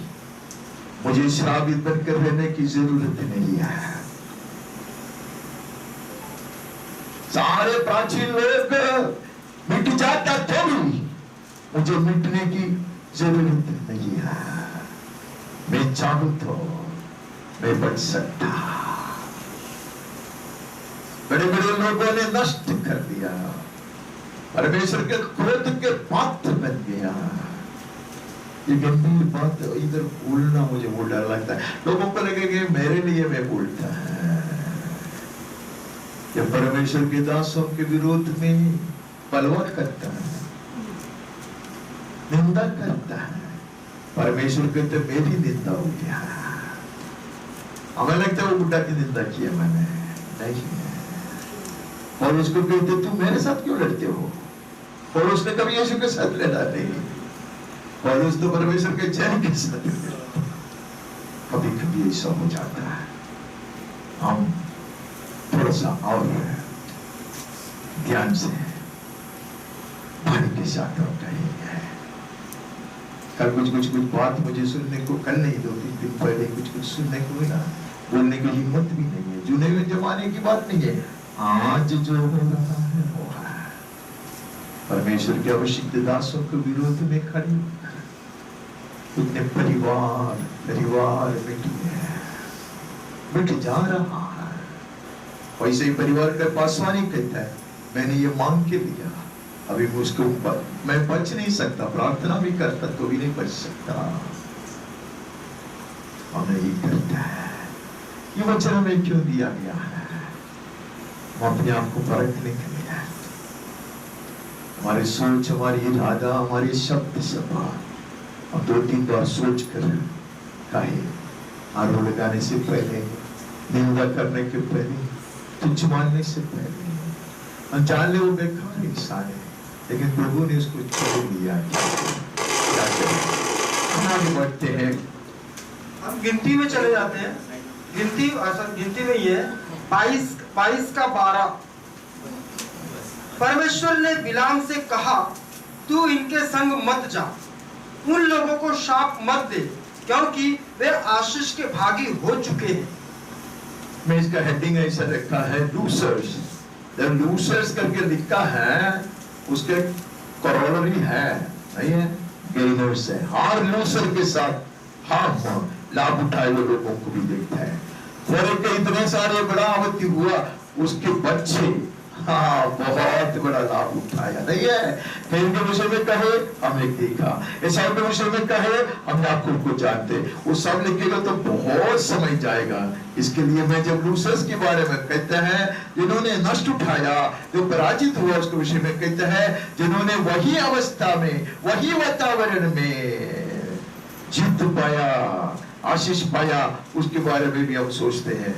मुझे श्रापित बनकर रहने की जरूरत नहीं है। सारे प्राचीन लोग मिट जाता तो भी मुझे मिटने की जरूरत नहीं है। मैं चाहूं तो मैं बच सकता। बड़े बड़े लोगों ने नष्ट कर दिया, परमेश्वर के क्रोध के पात्र बन गया। ये गंभीर बात इधर बोलना मुझे वो डर लगता है। लोगों को लगेगा मेरे लिए मैं बोलता है। ये परमेश्वर के दासों के विरोध में बलवा करता है, निंदा करता है। परमेश्वर कहते मेरी निंदा हो गया। हमें लगता है वो बुढ़ा की निंदा की है मैंने, नहीं है। और उसको कहते तुम मेरे साथ क्यों लड़ते हो? और उसने कभी यीशु के साथ लड़ा नहीं, और उस तो परमेश्वर के जन के साथ। कभी कभी ऐसा हो जाता है, हम थोड़ा सा और ध्यान से भाई के साथ हम कहेंगे। कल कुछ बात मुझे सुनने को, कल नहीं 2-3 दिन पहले कुछ सुनने को मिला, बोलने की हिम्मत भी नहीं है। जुने हुए जमाने की बात नहीं है, आज जो हो रहा है वो है। परमेश्वर के अभिषिक्त दासों के विरोध में खड़ी उतने परिवार मिट जा रहा है। वैसे ही परिवार का पासवानी कहता है मैंने ये मांग के लिया, अभी मुझको मैं बच नहीं सकता, प्रार्थना भी करता तो भी नहीं बच सकता। हमें ये करता है। ये वचन हमें क्यों दिया गया है? हम अपने आप को परखने के लिए, हमारी सोच, हमारी इरादा, हमारे शब्द सभा अब 2-3 बार सोच कर कहे, आरोप लगाने से पहले, निंदा करने के पहले, तुझ मानने से पहले, अनजान ले वो बेकार इंसान है, लेकिन प्रभु ने उसको छोड़ दिया। क्या करें? हम आगे बढ़ते हैं, हम गिनती में चले जाते हैं। गिनती में ये 22 का 12। परमेश्वर ने बिलाम से कहा, तू इनके संग मत जा, उन लोगों को शाप मत दे, क्योंकि वे आशीष के भागी हो चुके हैं। मैं इसका हेडिंग ऐसा रखा है, लूसर्स। जब लूसर्स करके लिखा है, उसके करोलरी है, नहीं है, गेनर्स है। हर लूसर के साथ हम लाभ उठाए हुए लोगों को भी देखता है। फौरे के इतने सारे बड़ा आवती हुआ, उसके बच्चे बहुत बड़ा लाभ उठाया, नहीं है। कहीं के विषय में कहे, हमने देखा, ईसाई के विषय में कहे, हम याकूब को जानते। वो सब लिखेगा तो बहुत समय जाएगा। इसके लिए मैं जब लूसर्स के बारे में कहते हैं, जिन्होंने नष्ट उठाया, जो पराजित हुआ, उसके विषय में कहते हैं, जिन्होंने वही अवस्था में, वही वातावरण में जीत पाया, आशीष पाया, उसके बारे में भी हम सोचते हैं।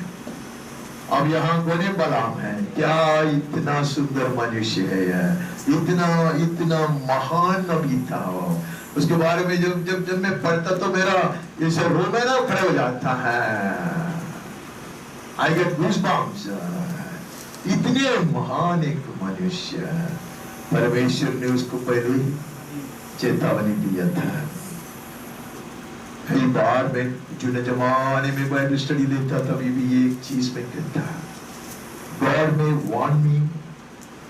अब यहाँ कोने बलाम है, क्या इतना सुंदर मनुष्य है यह, इतना महान नबी था। उसके बारे में जब मैं पढ़ता तो मेरा जैसे रोना ना खड़े हो जाता है। I get goosebumps. इतने महान एक मनुष्य, परमेश्वर ने उसको पहले चेतावनी दिया था। कई बार मैं जो जमाने में बाइबल स्टडी लेता था, तभी भी ये एक चीज में कहता, God may warn me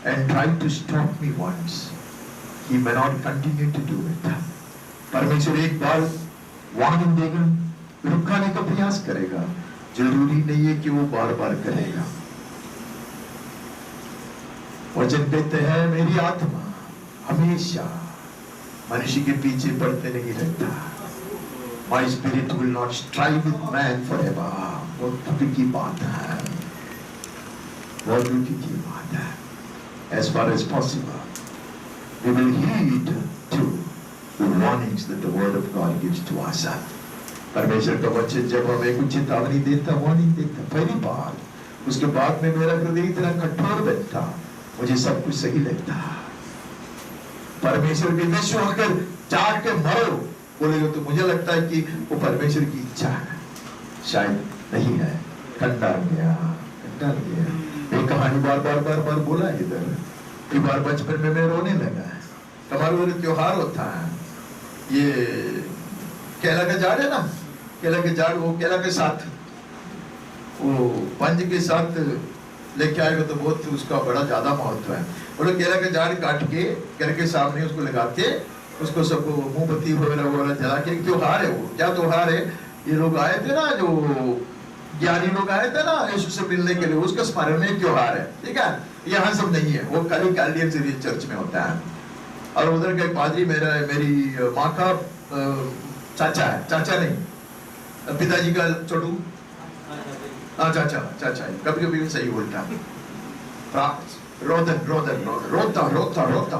and try to stop me once, He may not continue to do it. परमेश्वर एक बार वार्निंग देगा, रुकाने का प्रयास करेगा, जरूरी नहीं है कि वो बार बार करेगा। वचन कहते हैं, मेरी आत्मा हमेशा मनुष्य के पीछे पड़ते नहीं रहता। My spirit will not strive with man forever. बहुत दुख की बात है, बहुत दुख की बात है। As far as possible, we will heed to the warnings that the Word of God gives to us. परमेश्वर का वचन जब हमें कुछ चेतावनी देता, वार्निंग देता, पहली बार, उसके बाद में मेरा हृदय इतना कठोर बनता, मुझे सब कुछ सही लगता। परमेश्वर के विश्व होकर जाग के मरो बोलेगा तो मुझे लगता है कि वो परमेश्वर की इच्छा है, शायद नहीं है। कंडा गया। एक कहानी बार बोला इधर। एक बार बचपन में मैं रोने लगा। हमारे उधर त्योहार होता है, ये केला का झाड़ है ना, केला के झाड़, वो केला के साथ, वो पंज के साथ लेके आएगा तो बहुत उसका बड़ा ज्यादा महत्व है। वो लोग केला के झाड़ काट के घर के सामने उसको लगाते, उसको सबको मोमबत्ती वगैरह जला के, त्योहार है वो। क्या त्योहार है? ये लोग आए थे ना, जो ज्ञानी लोग आए थे ना यीशु से मिलने के लिए, उसका स्मरण में त्योहार है, ठीक है। यहाँ सब नहीं है, वो खाली कैल्डियन सीरीज चर्च में होता है। और उधर का पादरी मेरी माँ का चाचा है, चाचा नहीं, पिताजी का छोटू, हाँ चाचा है, कभी कभी सही बोलता है। रोता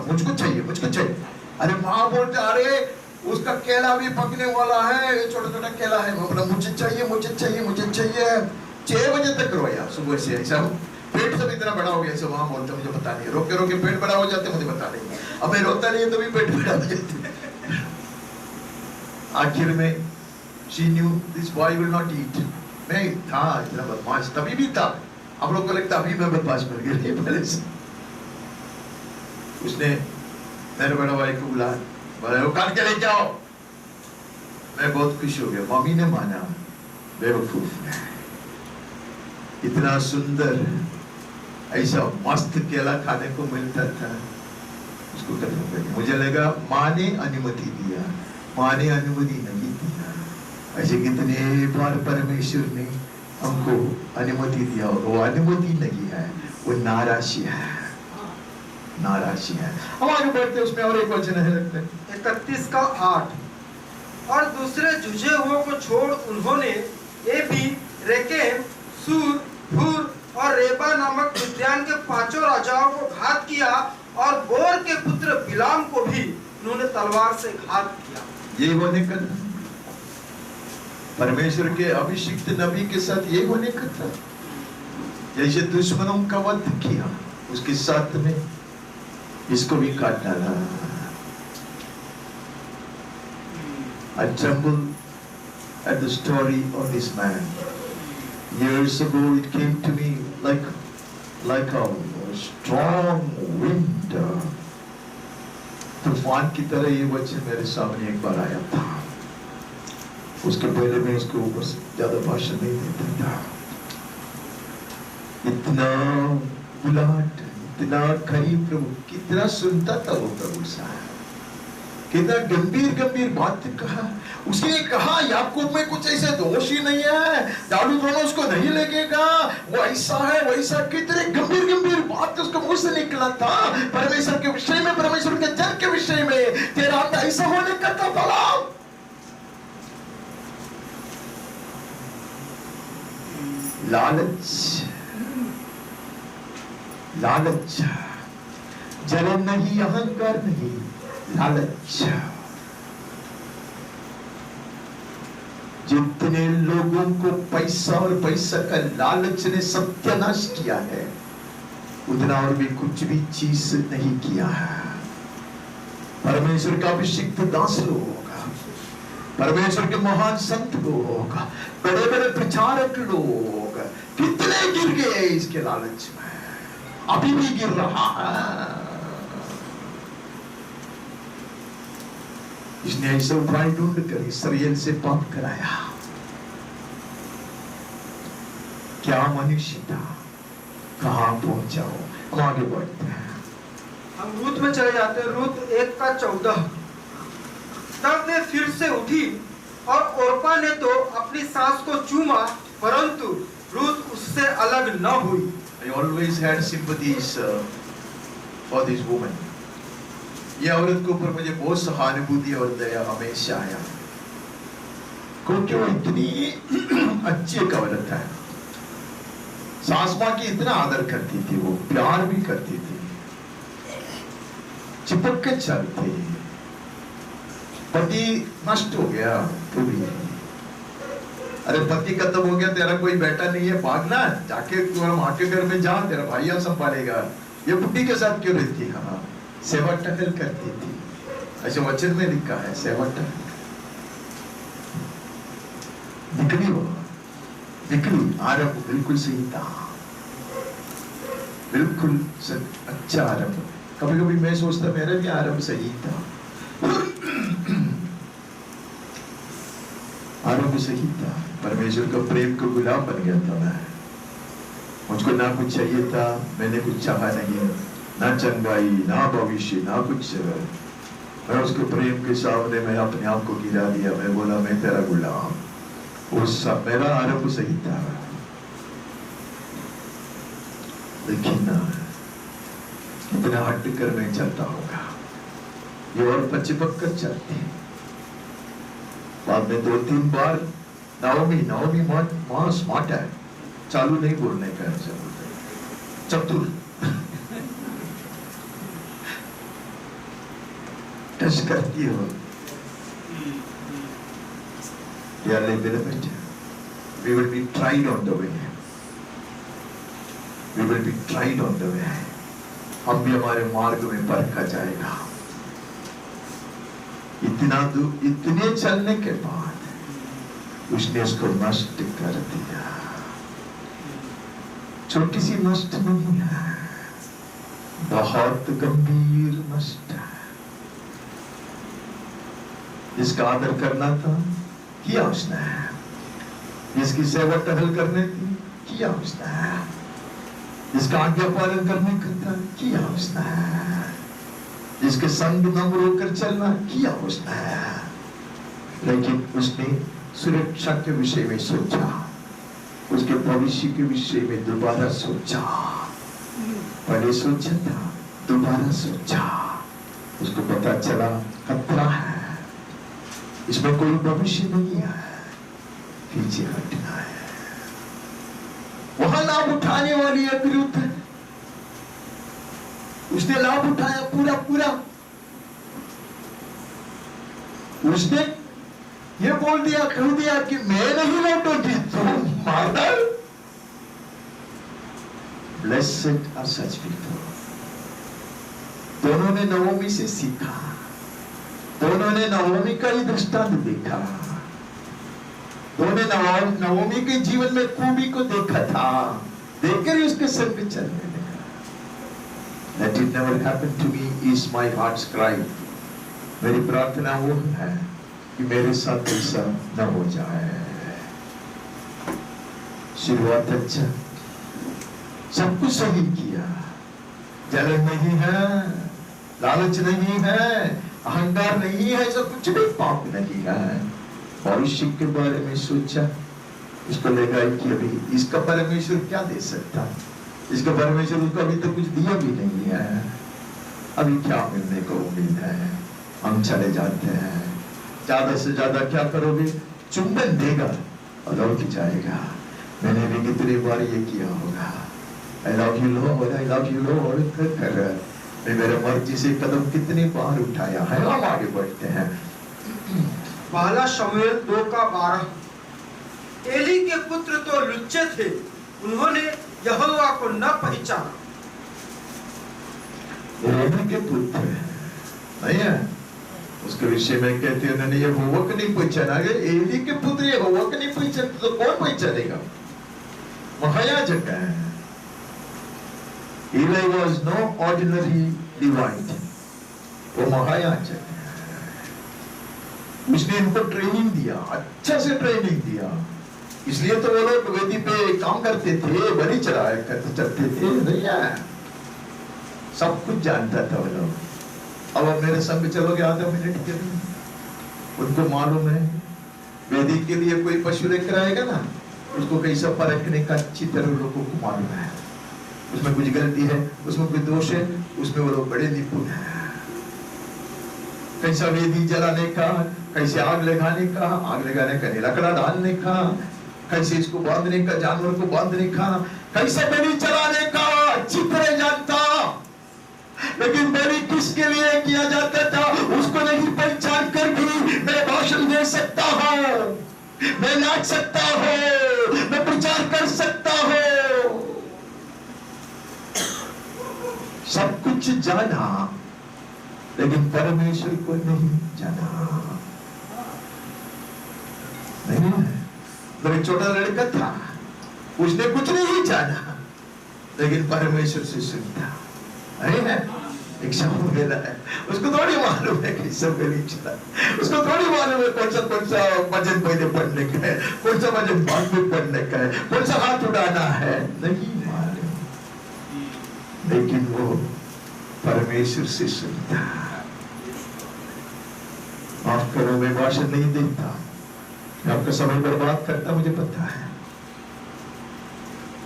मुझको चाहिए। अरे माँ बोलते, अरे उसका केला भी पकने वाला है, छोटा केला है। वो बोला मुझे चाहिए। 6 बजे तक रोया सुबह से, ऐसा पेट सब इतना बड़ा हो गया। सब वहाँ बोलते मुझे पता नहीं, रोके पेट बड़ा हो जाते, मुझे पता नहीं। अब मैं रोता नहीं है तो भी पेट बड़ा हो जाते। आखिर में she knew this boy will not eat। मैं था इतना बदमाश, तभी भी था। आप लोग को लगता अभी मैं बदमाश बन गया पहले से। उसने मेरे बड़ा भाई को बुलाया, बोला वो काट के लेके आओ। मैं बहुत खुश हो गया, मम्मी ने माना, बेवकूफ है। इतना सुंदर ऐसा मस्त केला खाने को मिलता था, उसको खत्म कर दिया। मुझे लगा माँ ने अनुमति दिया, माँ ने अनुमति नहीं दिया। ऐसे कितने बार परमेश्वर ने हमको अनुमति दिया और वो अनुमति नहीं है, वो नाराजी है। हम आगे बढ़ते, उसमें और एक वचन है लगता है 31 का 8। और दूसरे जुझे हुओं को छोड़ उन्होंने एबी, रेकेम, सूर, हूर और रेबा नामक उद्यान के 5 राजाओं को घात किया और बोर के पुत्र बिलाम को भी उन्होंने तलवार से घात किया। ये होने का था परमेश्वर के अभिषिक्त नबी के साथ, ये होने का था। जैसे दुश्मनों का वध किया, उसके साथ में इसको भी काट डाला। I tremble at the story of this man. Years ago, it came to me like a strong wind. तूफान की तरह ये वचन मेरे सामने एक बार आया था। उसके पहले मैं इसके ऊपर ज्यादा भाषण नहीं देता था। इतना बुलाहट, इतना करीब प्रभु, कितना सुनता था वो प्रभु साहब, कितना गंभीर गंभीर बात कहा। उसने कहा याकूब में कुछ ऐसे दोष ही नहीं है, दाऊद दोनों उसको नहीं लगेगा, वो ऐसा है वैसा, कितने गंभीर गंभीर बात उसके मुंह से निकला था परमेश्वर के विषय में, परमेश्वर के जन के विषय में। तेरा अंत ऐसा होने का था भला। लालच, लालच, जलन नहीं, अहंकार नहीं, लालच। जितने लोगों को पैसा और पैसा का लालच ने सत्यानाश किया है, उतना और भी कुछ भी चीज नहीं किया है। परमेश्वर का अभिषिक्त दास लोग, परमेश्वर के महान संत लोग, बड़े बड़े प्रचारक लोग कितने गिर गए इसके लालच में, अभी भी गिर रहा है। इसने ऐसा उपाय ढूंढ कर इसराइल से पाप कराया। क्या मनुष्य था, कहां पहुंचाओ। हम आगे बढ़ते हैं, हम रूत में चले जाते हैं। रूत 1:14। तब वे फिर से उठी और ओरपा ने तो अपनी सास को चूमा, परंतु रूत उससे अलग न हुई। I always had sympathies for this woman. ये औरत के ऊपर मुझे बहुत सहानुभूति और दया हमेशा आया, क्योंकि वो इतनी अच्छी एक औरत है। सास माँ की इतना आदर करती थी, वो प्यार भी करती थी, चिपक के चलती। पति नष्ट हो गया तो भी, अरे पति खत्म हो गया, तेरा कोई बेटा नहीं है, भागना, जाके तुम्हारा माँ के घर में जा, तेरा भाइया संभालेगा। ये बुढ़ी के साथ क्यों रहती है? हाँ, सेवा टहल करती थी, ऐसे वचन में लिखा है, सेवा टहल। निकली वो, निकली। आरंभ बिल्कुल सही था, बिल्कुल अच्छा आरंभ। कभी कभी मैं सोचता मेरा भी आरंभ सही था, आरंभ सही था। परमेश्वर का प्रेम को गुलाम बन गया था मैं। मुझको ना कुछ चाहिए था, मैंने कुछ चाहा नहीं, ना चंगाई, ना भविष्य, ना कुछ। मैं उसके प्रेम के सामने मैं अपने आप को गिरा दिया। मैं बोला मैं तेरा गुलाम। वो सब मेरा आरंभ सही था, लेकिन इतना हट कर मैं चलता होगा, ये और पचिपक कर चलती। बाद में 2-3 बार नाओमी मां स्मार्ट है, चालू नहीं बोलने का, चतुर, टच करती हो। Dearly beloved, we will be tried on the way. We will be tried on the way. हम भी हमारे मार्ग में परखा जाएगा। इतने चलने के बाद उसने उसको नष्ट कर दिया। छोटी सी नष्ट नहीं है, बहुत गंभीर नष्ट है। जिसका आदर करना था किया उसने, जिसकी सेवा टहल करने थी किया उसने, जिसका आज्ञा पालन करने का था किया उसने, जिसके संग नम्र होकर चलना किया उसने। लेकिन उसने सुरक्षा के विषय में सोचा, उसके भविष्य के विषय में दोबारा सोचा। पहले सोचा था, दोबारा सोचा, उसको पता चला खतरा है, इसमें कोई भविष्य नहीं है, पीछे हटना है। वहां लाभ उठाने वाली एक रूत है, उसने लाभ उठाया पूरा पूरा। उसने ये बोल दिया, कह दिया कि मैं नहीं लौटूंगी, तुम mother. Blessed are such people. दोनों ने नवोमी से सीखा, दोनों ने नवोमी का ही दृष्टांत देखा, दोनों ने नवोमी के जीवन में खूबी को देखा था, देखकर ही उसके संग पे चलने लगा। Let it never happen to me is my heart's cry. मेरी प्रार्थना वो है कि मेरे साथ ऐसा न हो जाए। शुरुआत अच्छा, सब कुछ सही किया, जलन नहीं है, लालच नहीं है, अहंकार नहीं है, सब कुछ भी पाप नहीं है। भविष्य के बारे में सोचा, इसको लगा कि अभी इसका परमेश्वर क्या दे सकता, इसका परमेश्वर उसको अभी तो कुछ दिया भी नहीं है, अभी क्या मिलने को उम्मीद है। हम चले जाते हैं, ज्यादा से ज्यादा क्या करोगे, चुंबन देगा और लौट जाएगा। मैंने भी कितनी बार ये किया होगा, I love you Lord, I love you Lord कर मैं मेरे मर्जी से कदम कितनी बार उठाया है। हम आगे बढ़ते हैं। पहला शमूएल 2:12। एली के पुत्र तो लुच्चे थे, उन्होंने यहोवा को न पहचाना। एली के पुत्र नहीं है, उसके विषय में कहते हैं उन्होंने यहोवा को नहीं पहचाना। अगर एली के पुत्र यहोवा को नहीं पहचानते तो कौन पहचानेगा? महायाजक है। Eli was no ordinary Levite, वो महायाजक है। उसने इनको ट्रेनिंग दिया, अच्छा से ट्रेनिंग दिया, इसलिए तो वो लोग वेदी पे काम करते थे, बलि चढ़ाया करते चलते थे, नहीं है, सब कुछ जानता था वो लोग। अब मेरे संग चलोगे आधा मिनट के लिए, उनको मालूम है वेदी के लिए कोई पशु लेकर आएगा ना, उसको कैसा परखने का अच्छी तरह लोगों को मालूम है, उसमें कुछ गलती है, उसमें कोई दोष है, उसमें वो लोग बड़े निपुण हैं। कैसा वेदी जलाने का, कैसे आग लगाने का, आग लगाने का लकड़ा डालने का, कैसे इसको बांधने का, जानवर को बांधने का, कैसे बलि चलाने का अच्छी तरह जानता। लेकिन बलि किसके लिए किया जाता था उसको नहीं पहचान कर भी मैं भाषण दे सकता हूँ, मैं नाच सकता हूँ, मैं प्रचार कर सकता हूँ। सब कुछ जाना लेकिन परमेश्वर को नहीं जाना। नहीं है, तो एक छोटा लड़का था, उसने कुछ नहीं जाना लेकिन परमेश्वर से सुनता। अरे है एक शमूएल है, उसको थोड़ी मालूम है कि सब गली चला, उसको थोड़ी मालूम है कौन सा भजन पहले पढ़ने का है, कौन सा भजन बाद में पढ़ने का है, कौन सा हाथ उड़ाना है, नहीं मालूम। लेकिन वो परमेश्वर से सुनता। माफ करो, मैं भाषण नहीं देता, मैं आपका समय बर्बाद करता, मुझे पता है,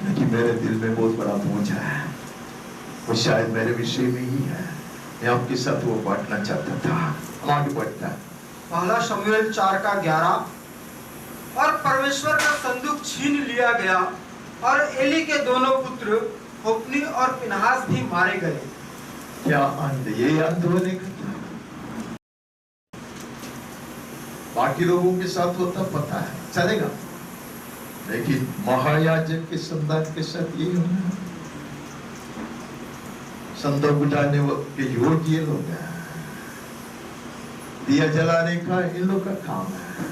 लेकिन मेरे दिल में बहुत बड़ा बोझ है, वो शायद मेरे विषय में ही है, मैं आपके साथ वो बांटना चाहता था। हम आगे बढ़ता है। पहला शमूएल 4:11। और परमेश्वर का संदूक छीन लिया गया और एली के दोनों पुत्र होप्नी और फिनहास भी मारे गए। क्या अंध, ये अंध होने का था, बाकी लोगों के साथ होता पता है, चलेगा, लेकिन महायाजक के संतान के साथ ये होना, संदूक उठाने के योग्य ये लोग हैं, दिया जलाने का इन लोग का काम है,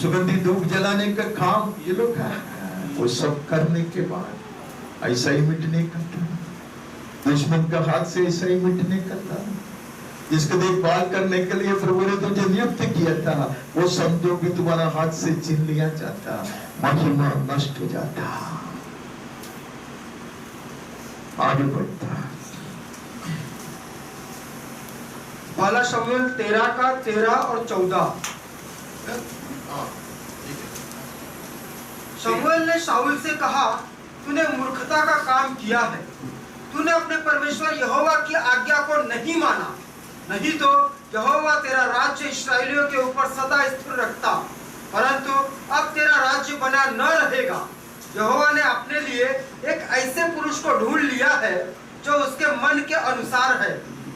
सुगंधित धूप जलाने का काम ये लोग का है। वो सब करने के बाद ऐसा ही मिटने का था, दुश्मन का हाथ से ऐसा ही मिटने का था, जिसको देखभाल करने के लिए प्रभु ने तुझे नियुक्त किया था, वो संदूक भी तुम्हारा हाथ से छीन लिया जाता, महिमा नष्ट हो जाता। आगे बढ़ता। पहला शमूएल 13:13 और 14। शमूएल ने शाऊल से कहा, तूने मूर्खता का काम किया है, तूने अपने परमेश्वर यहोवा की आज्ञा को नहीं माना, नहीं तो यहोवा तेरा राज्य इस्राएलियों के ऊपर सदा स्थिर रखता, परंतु अब तेरा राज्य बना न रहेगा। यहोवा ने अपने लिए एक ऐसे पुरुष को ढूंढ लिया है जो उसके मन के अनुसार है,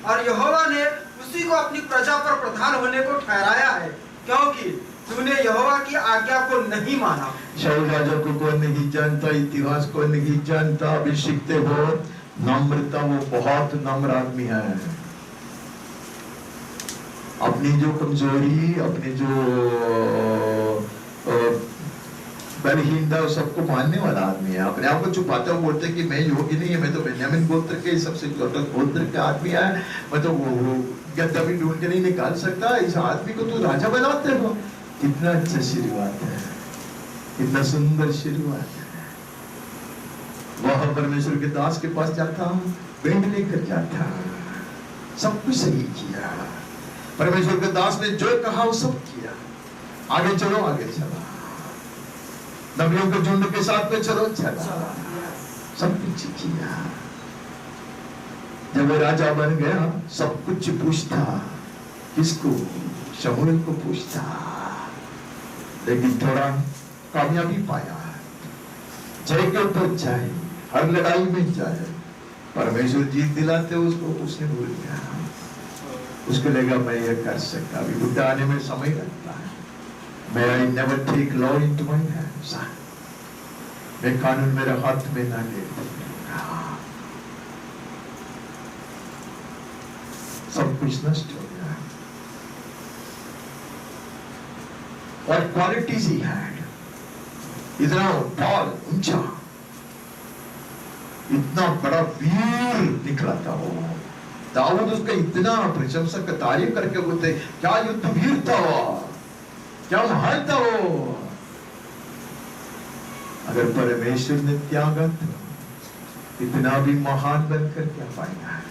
और यहोवा ने उसी को अपनी प्रजा पर प्रधान होने को ठहराया है, क्योंकि तूने यहोवा की आज्ञा को नहीं माना। शाऊल राजा को कौन नहीं जानता, इतिहास को नहीं जानता, अभिषिक्त हो नम्रता, वो बहुत नम्र आदमी है। अपनी जो कमजोरी, अपनी जो बलहीनता सबको मानने वाला आदमी है। अपने आप को छुपाता हुआ बोलते कि मैं योग्य नहीं है, मैं तो बेन्यामीन गोत्र के सबसे छोटा गोत्र का आदमी है, मैं तो वो गद्दा भी ढूंढ के नहीं निकाल सकता। इस आदमी को तो राजा बनाते हो। कितना अच्छा आशीर्वाद है, कितना सुंदर आशीर्वाद है। वह परमेश्वर के दास के पास जाता, भेंट लेकर जाता, सब कुछ सही किया। परमेश्वर के दास ने जो कहा वो सब किया। आगे चलो, आगे चला, नबियों के झुंड के साथ में चलो, चला, सब कुछ किया। जब वो राजा बन गया, सब कुछ पूछता, किसको? शमूएल को पूछता, लेकिन थोड़ा कामयाबी पाया। जय के ऊपर जाए, हर लड़ाई में जाए, परमेश्वर जीत दिलाते उसको, उसने भूल गया। उसको लगा मैं ये कर सकता, अभी बुढ़ा आने में समय लगता है। मैं I never take law into my hands, मैं कानून मेरे हाथ में ना ले दूंगा। सब कुछ नष्ट हो गया। और क्वालिटीज ही हैड, इतना टॉल, ऊंचा, इतना बड़ा वीर निकला था वो। दाऊद उसका इतना प्रशंसक का तारीफ करके बोलते, क्या युद्ध वीर था वो, क्या महान था वो। अगर परमेश्वर ने त्यागा तो इतना भी महान बनकर क्या फायदा है?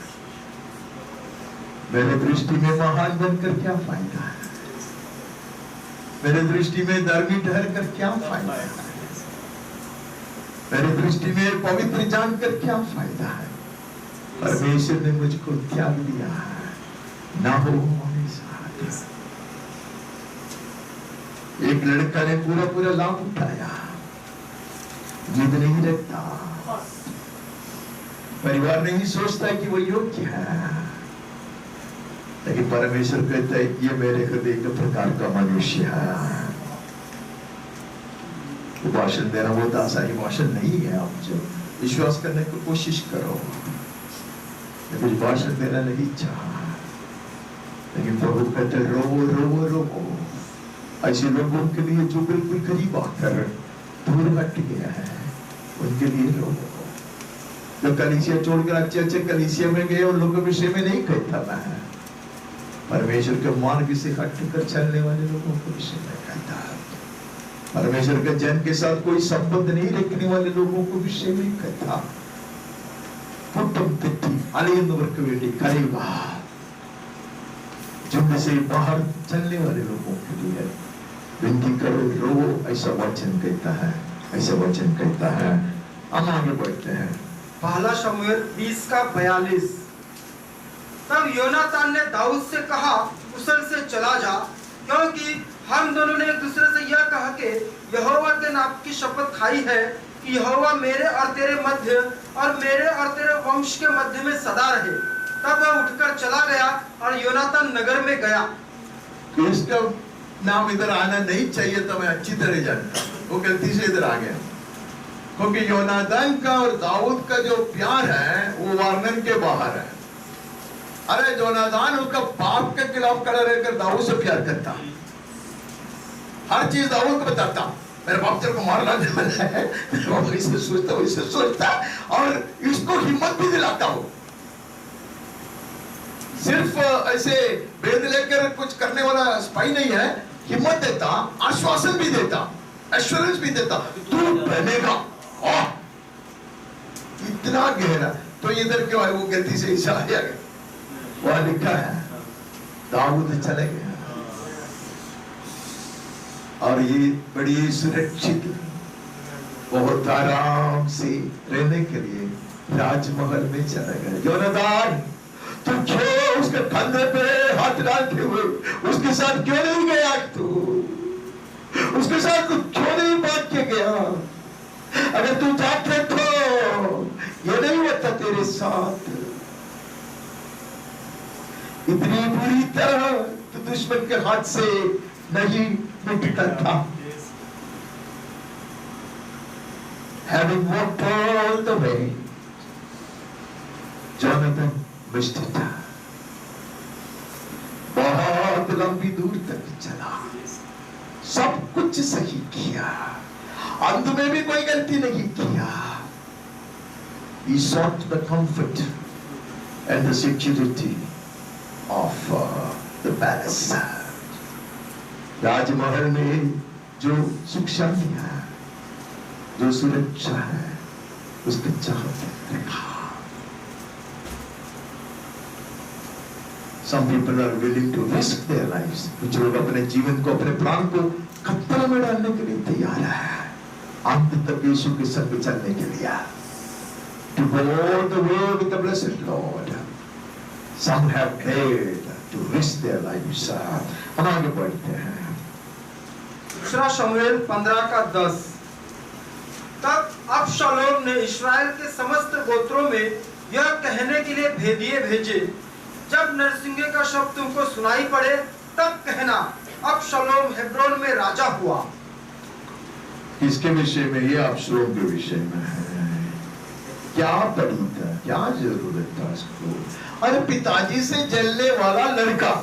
मेरे दृष्टि में महान बनकर क्या फायदा है? मेरे दृष्टि में धर्मी ठहरकर क्या फायदा है? मेरे दृष्टि में पवित्र जानकर क्या फायदा है? परमेश्वर ने मुझको त्याग दिया है, ना हो हमारे साथ। एक लड़का ने पूरा पूरा लाभ उठाया, जिद नहीं रखता, परिवार नहीं सोचता कि वो योग्य है, लेकिन परमेश्वर कहता है ये मेरे हृदय के प्रकार का मनुष्य है। वो भाषण देना बहुत आसानी भाषण नहीं है। आप जो विश्वास करने की कोशिश करो, लेकिन भाषण देना नहीं चाहा, लेकिन प्रभु कहते रोवो रोवो रोवो। ऐसे लोगों के लिए जो बिल्कुल करीब आकर दूर हट गया है, उनके लिए रोवो। जो कलीसिया छोड़कर अच्छे अच्छे कलीसिया में गए, उन लोगों के विषय में नहीं कहता मैं, परमेश्वर के मार्ग से हटकर चलने वाले लोगों के विषय में कहता है। परमेश्वर के जन के साथ कोई संबंध नहीं रखने वाले लोगों को विषय में कहता। करेगा झुंड से बाहर चलने वाले लोगों के लिए विनती करो, रो, ऐसा वचन कहता है, ऐसा वचन कहता है। हम आगे बढ़ते हैं। पहला शमूएल 20:42। तब योनातान ने दाऊद से कहा, कुशल से चला जा, क्योंकि हम दोनों ने एक दूसरे से यह कहा कि यहोवा के नाम की शपथ खाई है कि यहोवा मेरे और तेरे मध्य और मेरे और तेरे वंश के मध्य में सदा रहे। तब वह उठकर चला गया और योनातान नगर में गया। तो इसका नाम इधर आना नहीं चाहिए था, मैं अच्छी तरह जानता, वो गलती से इधर आ गया। क्योंकि योनातान का और दाऊद का जो प्यार है वो वर्णन के बाहर है। अरे योनातान उसका बाप के खिलाफ खड़ा रहकर दाऊद से प्यार करता, हर चीज दाऊद को बताता, मेरे बाप तेरे को मारना है, इसे सोचता वैसे सोचता, और इसको हिम्मत भी दिलाता हो। सिर्फ ऐसे वेद लेकर कुछ करने वाला स्पाई नहीं है, हिम्मत देता, आश्वासन भी देता, एश्योरेंस भी देता, तू बनेगा। इतना गहरा। तो इधर क्यों है? वो गलती से इशारा आ गया, वहां लिखा है दाऊद चले गया, और ये बड़ी सुरक्षित, बहुत आराम से रहने के लिए राजमहल में चला गया। योनातान, तू क्यों उसके कंधे पे हाथ डालते हुए उसके साथ क्यों नहीं गया? तू उसके साथ क्यों नहीं बात के गया? अगर तू जाते तो ये नहीं होता तेरे साथ। इतनी बुरी तरह तो दुश्मन के हाथ से नहीं मिटता था। Having walked all the way, Jonathan missed it. बहुत लंबी दूर तक चला, सब कुछ सही किया, अंत में भी कोई गलती नहीं किया। He sought the comfort and the security of the palace. राजमहल में जो सुख शांति है, जो सुरक्षा है, उसके चाहते रखा। Some people are willing to risk their lives. कुछ लोग अपने जीवन को, अपने प्राण को खतरे में डालने के लिए तैयार है, अंत तक यीशु के संग चलने के लिए। To go all the way with the blessed Lord. Some have dared to risk their lives. हम आगे बढ़ते हैं। दूसरा शमूएल 15:10। तब अबशालोम ने इस्राएल के समस्त गोत्रों में यह कहने के लिए भेदिए भेजे, जब नरसिंगे का शब्द तुमको सुनाई पड़े तब कहना, अबशालोम हेब्रोन में राजा हुआ। इसके विषय में, ये अबशालोम के विषय में है। क्या पड़ी था, क्या जरूरत था उसको? अरे पिताजी से जलने वाला लड़का,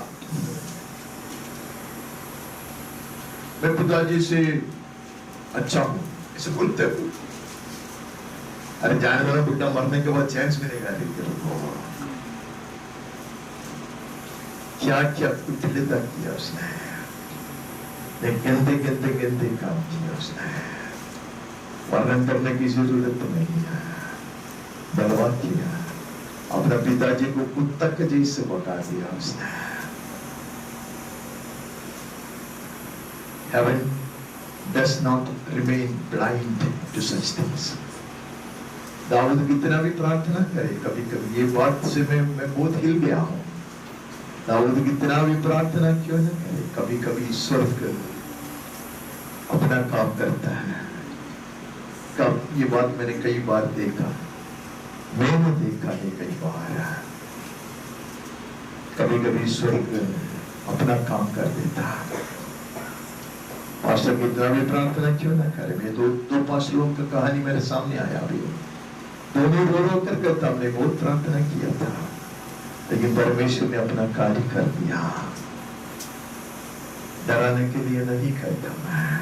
मैं पिताजी से अच्छा हूं ऐसे बोलते हो। अरे जाने वाला बुढ़ा मरने के बाद चांस मिलेगा क्या क्या कुटिलता किया उसने, गंदे गंदे गंदे काम किया उसने। वर्णन करने की जरूरत तो नहीं है। बलवा किया, अपना पिताजी को कुत्ता के जैसे बता दिया उसने। Heaven does not remain blind to such things. Dawood कितना भी प्रार्थना करे, कभी कभी ये बात से मैं बहुत हिल गया हूं। दाऊद कितना भी प्रार्थना क्यों न करे, कभी कभी स्वर्ग अपना काम करता है। कब ये बात मैंने कई बार देखा, मैंने देखा है कई बार। कभी कभी स्वर्ग अपना काम कर देता है। पास्टर कितना भी प्रार्थना क्यों ना करे, मैं दो पास्टरों का कहानी मेरे सामने आया अभी। दोनों रो कर कहता, हमने बहुत प्रार्थना किया था, लेकिन परमेश्वर ने अपना कार्य कर दिया। डराने के लिए नहीं कहता मैं।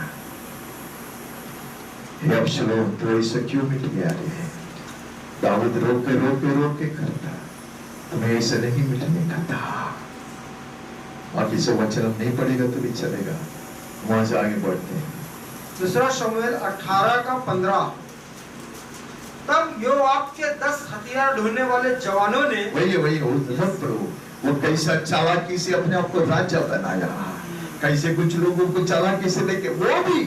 अबशालोम तो ऐसा क्यों मिट गया रे? दाऊद रोके रोके रोके करता, तुम्हें ऐसा नहीं मिटने का था। बाकी से वचन नहीं पड़ेगा तो भी चलेगा। वहां से आगे बढ़ते हैं। दूसरा शमूएल 18:15। तब योआब के 10 हथियार ढोने वाले जवानों ने, वही वो कैसा चालाकी से अपने आप को राजा बनाया, कैसे कुछ लोगों को चालाकी से लेके, वो भी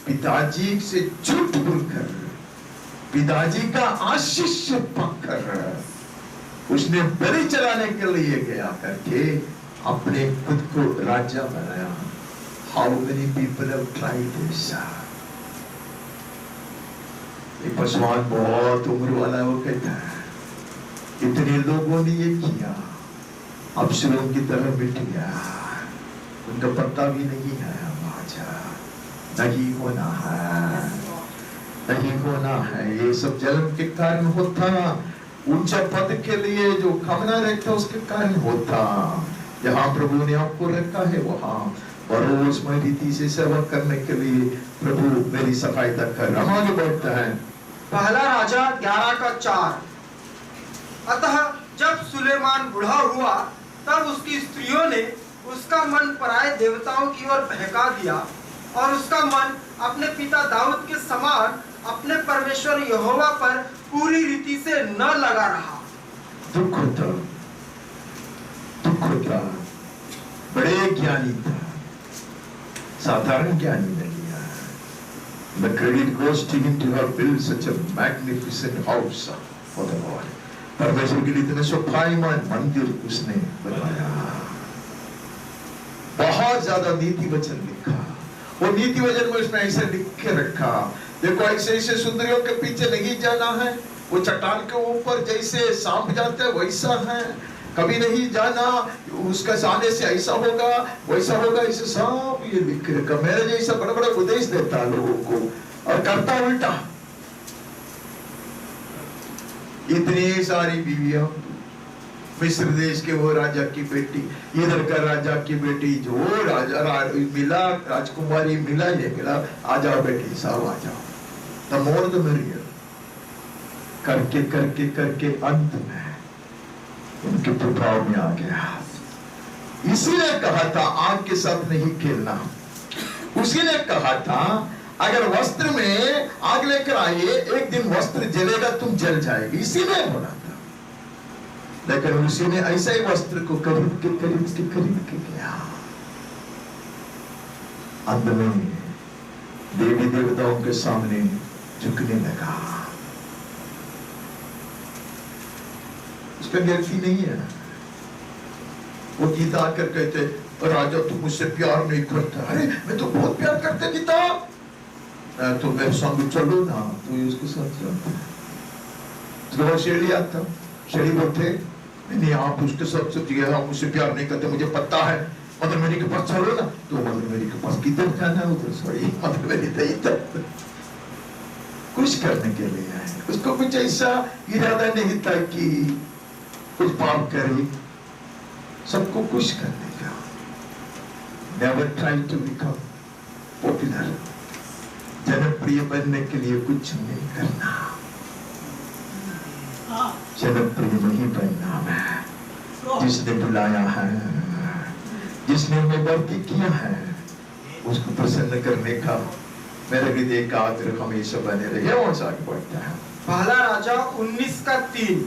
पिताजी से झूठ बोलकर, पिताजी का आशीष पाकर उसने बलि चलाने के लिए गया करके अपने खुद को राजा बनाया। How many people have tried this? एक पसवान बहुत उम्र वाला वो कहता है, इतने लोगों ने ये किया, अबशालोम की तरह मिट गया, उनका पत्ता भी नहीं है। नहीं होना है, नहीं होना है। ये सब जन्म के कारण होता, ऊंचा पद के लिए जो कामना रखता उसके कारण होता। जहाँ प्रभु ने आपको रखा है वहाँ रोजमय रीति से सेवा करने के लिए प्रभु मेरी सहायता कर। हम आगे बढ़ते हैं। पहला राजा 11:4। अतः जब सुलेमान बूढ़ा हुआ तब उसकी स्त्रियों ने उसका मन पराये देवताओं की ओर बहका दिया और उसका मन अपने पिता दाऊद के समान अपने परमेश्वर यहोवा पर पूरी रीति से न लगा रहा। दुख होता, बड़े ज्ञानी था, साधारण ज्ञानी नहीं है। The credit goes to him to have built such a magnificent house for the Lord. परमेश्वर के लिए इतने शोभायमान मंदिर उसने बनवाया। बहुत ज्यादा नीति वचन लिखा, वो नीति वचन में उसने ऐसे लिख के रखा, देखो ऐसे ऐसे सुंदरियों के पीछे नहीं जाना है, वो चट्टान के ऊपर जैसे सांप जाते हैं वैसा है, कभी नहीं जाना उसका सामने से ऐसा होगा वैसा होगा, ऐसे सब ये लिख रखा। मेरे जैसा बड़ा बड़ा उपदेश देता लोगों को और करता उल्टा। इतनी सारी बीवियां, मिस्र देश के वो राजा की बेटी, इधर का राजा की बेटी, जो राजा मिला, राजकुमारी मिला, ये मिला, आ जाओ बेटी साहब आ जाओ, द मोर द मेरियर, करके करके करके अंत में उनके प्रभाव में आ गया। इसीलिए कहा था आग के साथ नहीं खेलना। उसी ने कहा था अगर वस्त्र में आग लेकर आए, एक दिन वस्त्र जलेगा, तुम जल जाएगी, इसी ने बोला था। लेकिन उसी ने ऐसा ही वस्त्र को खरीद के किया। अंत में देवी देवताओं के सामने झुकने लगा। उसका गलती नहीं है। वो गीता आकर कहते राजा तू मुझसे प्यार नहीं करता। अरे मैं तो बहुत प्यार करता गीता, तो मेरे संग चलो ना, तो उसके साथ चलता। शेरी आता, शेरी बोलते नहीं आप उसके साथ चलिए, मुझसे प्यार नहीं करते, मुझे पता है, मदर मेरी के पास चलो ना। तो मदर मेरी के पास किधर जाना है, उधर सॉरी मदर मेरी इधर कुछ करने के लिए आए। उसको कुछ ऐसा इरादा नहीं था कि कुछ पाप करे, सबको खुश करने का। Never try to become popular, जनप्रिय बनने के लिए कुछ नहीं करना, जनप्रिय नहीं बनना है। जिसने बुलाया है, जिसने हमें भर्ती किया है, उसको प्रसन्न करने का मेरे हृदय का आग्रह हमेशा बने रहे। और आगे बढ़ता है पहला राजा 19:3।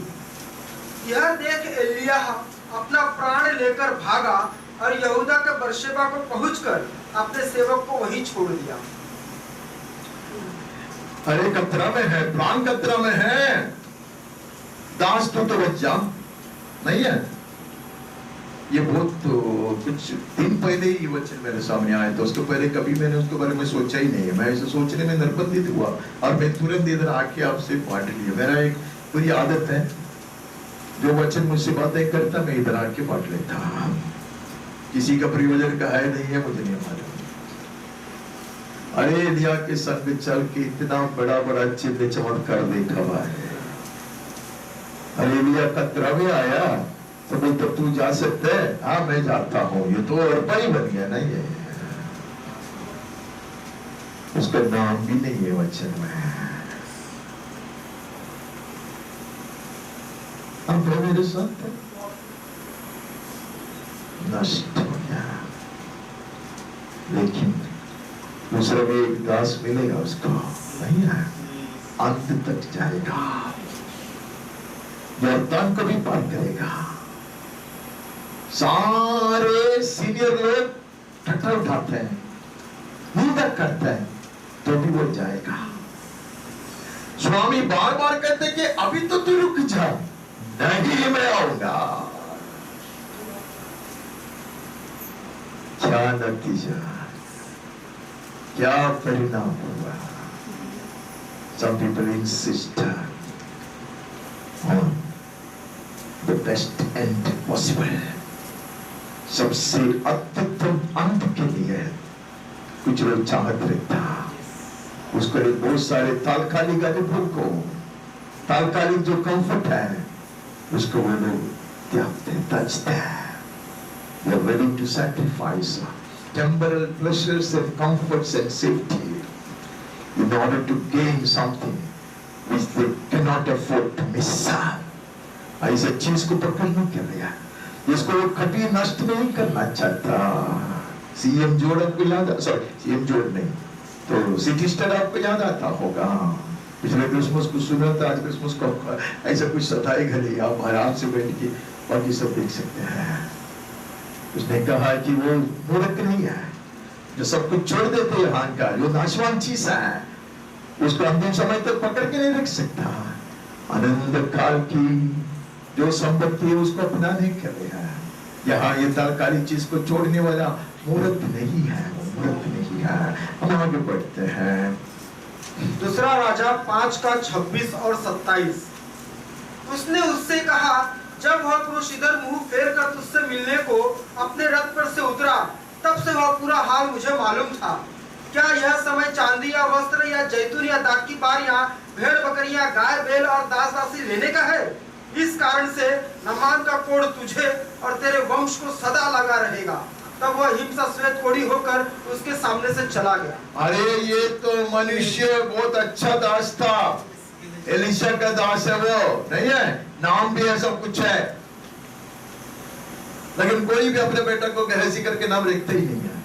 यह देख एलिया अपना प्राण लेकर भागा और यहूदा के बरशेबा को पहुंचकर अपने सेवक को वहीं छोड़ दिया। अरे खतरा में है, प्राण खतरा में है, दास तो बच जा नहीं है। ये बहुत तो कुछ दिन पहले ही वचन मेरे सामने आया था, उसके पहले कभी मैंने उसके बारे में सोचा ही नहीं है। मैं इसे सोचने में निर्बंधित हुआ और मैं तुरंत इधर आके आपसे बांट लिया। मेरा एक बुरी आदत है, जो वचन मुझसे बातें करता मैं इधर आके बांट लेता। किसी का प्रयोजन का है नहीं है मुझे नहीं मालूम। अरे एलिया के संग चल के इतना बड़ा बड़ा चिन्ह चमत्कार देखा हुआ है। अरे एलिया खतरा में आया तो बोलते तू जा सकते है? हाँ मैं जाता हूँ। ये तो अरबा ही बन गया नहीं है, उसका नाम भी नहीं है वचन में। अब मेरे साथ नष्ट हो गया, लेकिन दूसरा भी एक दास मिलेगा, उसको नहीं है, अंत तक जाएगा, यर्दन को भी पार करेगा। सारे सीनियर लोग ठट्ठा उठाते हैं, निंदा करते हैं, तो भी वो जाएगा। स्वामी बार बार कहते कि अभी तो तू रुक जा, नहीं मैं आऊंगा। क्या नतीजा, क्या परिणाम हुआ? Some people insist on the best end possible. सबसे अत्युत्तम अंत के लिए कुछ लोग चाहत रहता, उसके लिए बहुत सारे तात्कालिक अनुभव को, तात्कालिक जो कंफर्ट है उसको वो लोग त्यागते, तजते हैं। They are willing to sacrifice temporal pleasures and comforts and safety in order to gain something which they cannot afford to miss. ऐसा चीज को पकड़ने के लिए जिसको वो कभी नष्ट नहीं करना चाहता। सीएम जोड़ आपको याद, सॉरी सीएम जोड़ नहीं तो सिटी स्टार आपको याद आता होगा। पिछले क्रिसमस को सुना था, आज क्रिसमस को ऐसा कुछ सताई घड़ी, आप आराम से बैठ के बाकी सब देख सकते हैं। उसने कहा कि वो मूर्ख नहीं है जो सब कुछ छोड़ देते हैं, अहंकार जो नाशवान चीज है, उसको अंतिम समय तक पकड़ के नहीं रख सकता। आनंद काल की जो संपत्ति है उसको अपनाने के लिए है। यहाँ ये तात्कालिक चीज को छोड़ने वाला मूर्ख नहीं है, मूर्ख नहीं है। हम आगे बढ़ते हैं। दूसरा राजा 5:26 और 27। उसने उससे कहा, जब वह पुरुष इधर मुंह फेर कर तुझसे मिलने को अपने रथ पर से उतरा, तब से वह पूरा हाल मुझे मालूम था। क्या यह समय चांदी या वस्त्र या जैतून या दाख की बारियां, भेड़ बकरियां, गाय बैल और दास दासी लेने का है? इस कारण से नामान का कोढ़ तुझे और तेरे वंश को सदा लगा रहेगा। तब वह हिंसा श्वेत कोढ़ी होकर उसके सामने से चला गया। अरे ये तो मनुष्य बहुत अच्छा दास था, एलिशा का दास है वो, नहीं है? नाम भी है, सब कुछ है, लेकिन कोई भी अपने बेटा को गहसी करके नाम रखता ही नहीं है।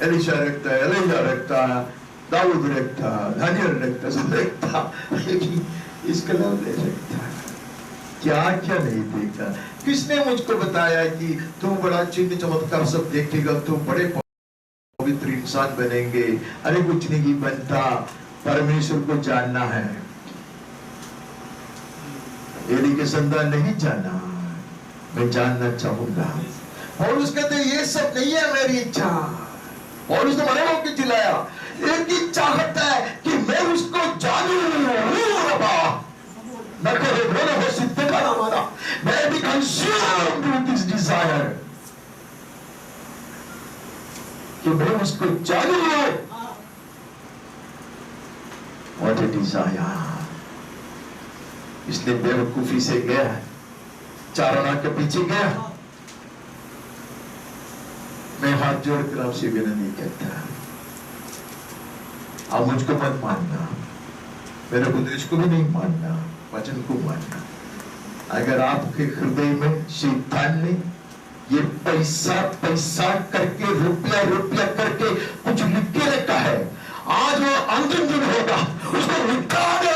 एलिशा रखता है, एलिया रखता है, दाऊद रखता, दानियल रखता, सब रखता, लेकिन इसका नाम नहीं रखता। क्या क्या नहीं देखा? किसने मुझको बताया कि तुम बड़ा चिन्ह चमत्कार सब देखेगा, तुम बड़े पवित्र इंसान बनेंगे? अरे कुछ नहीं बनता, परमेश्वर को जानना है। एली के संतान नहीं जाना, मैं जानना चाहूंगा। और उसके कहते ये सब नहीं है मेरी इच्छा, और उसने मरे होकर चिल्लाया, एक ही चाहत है कि मैं उसको जानूं। मैं भी consumed with this desire कि मैं उसको जानूं। What a desire! इसलिए बेवकूफी से गया, चारणा के पीछे गया। मैं हाथ जोड़कर आपसे विनती करता, आप मुझको मत मानना, मेरे उपदेश को भी नहीं मानना, वचन को मानना। अगर आपके हृदय में शैतान ने ये पैसा पैसा करके, रुपया रुपया करके कुछ लिख के रखा है, आज वो अंतिम दिन होगा, उसको मिटा दे।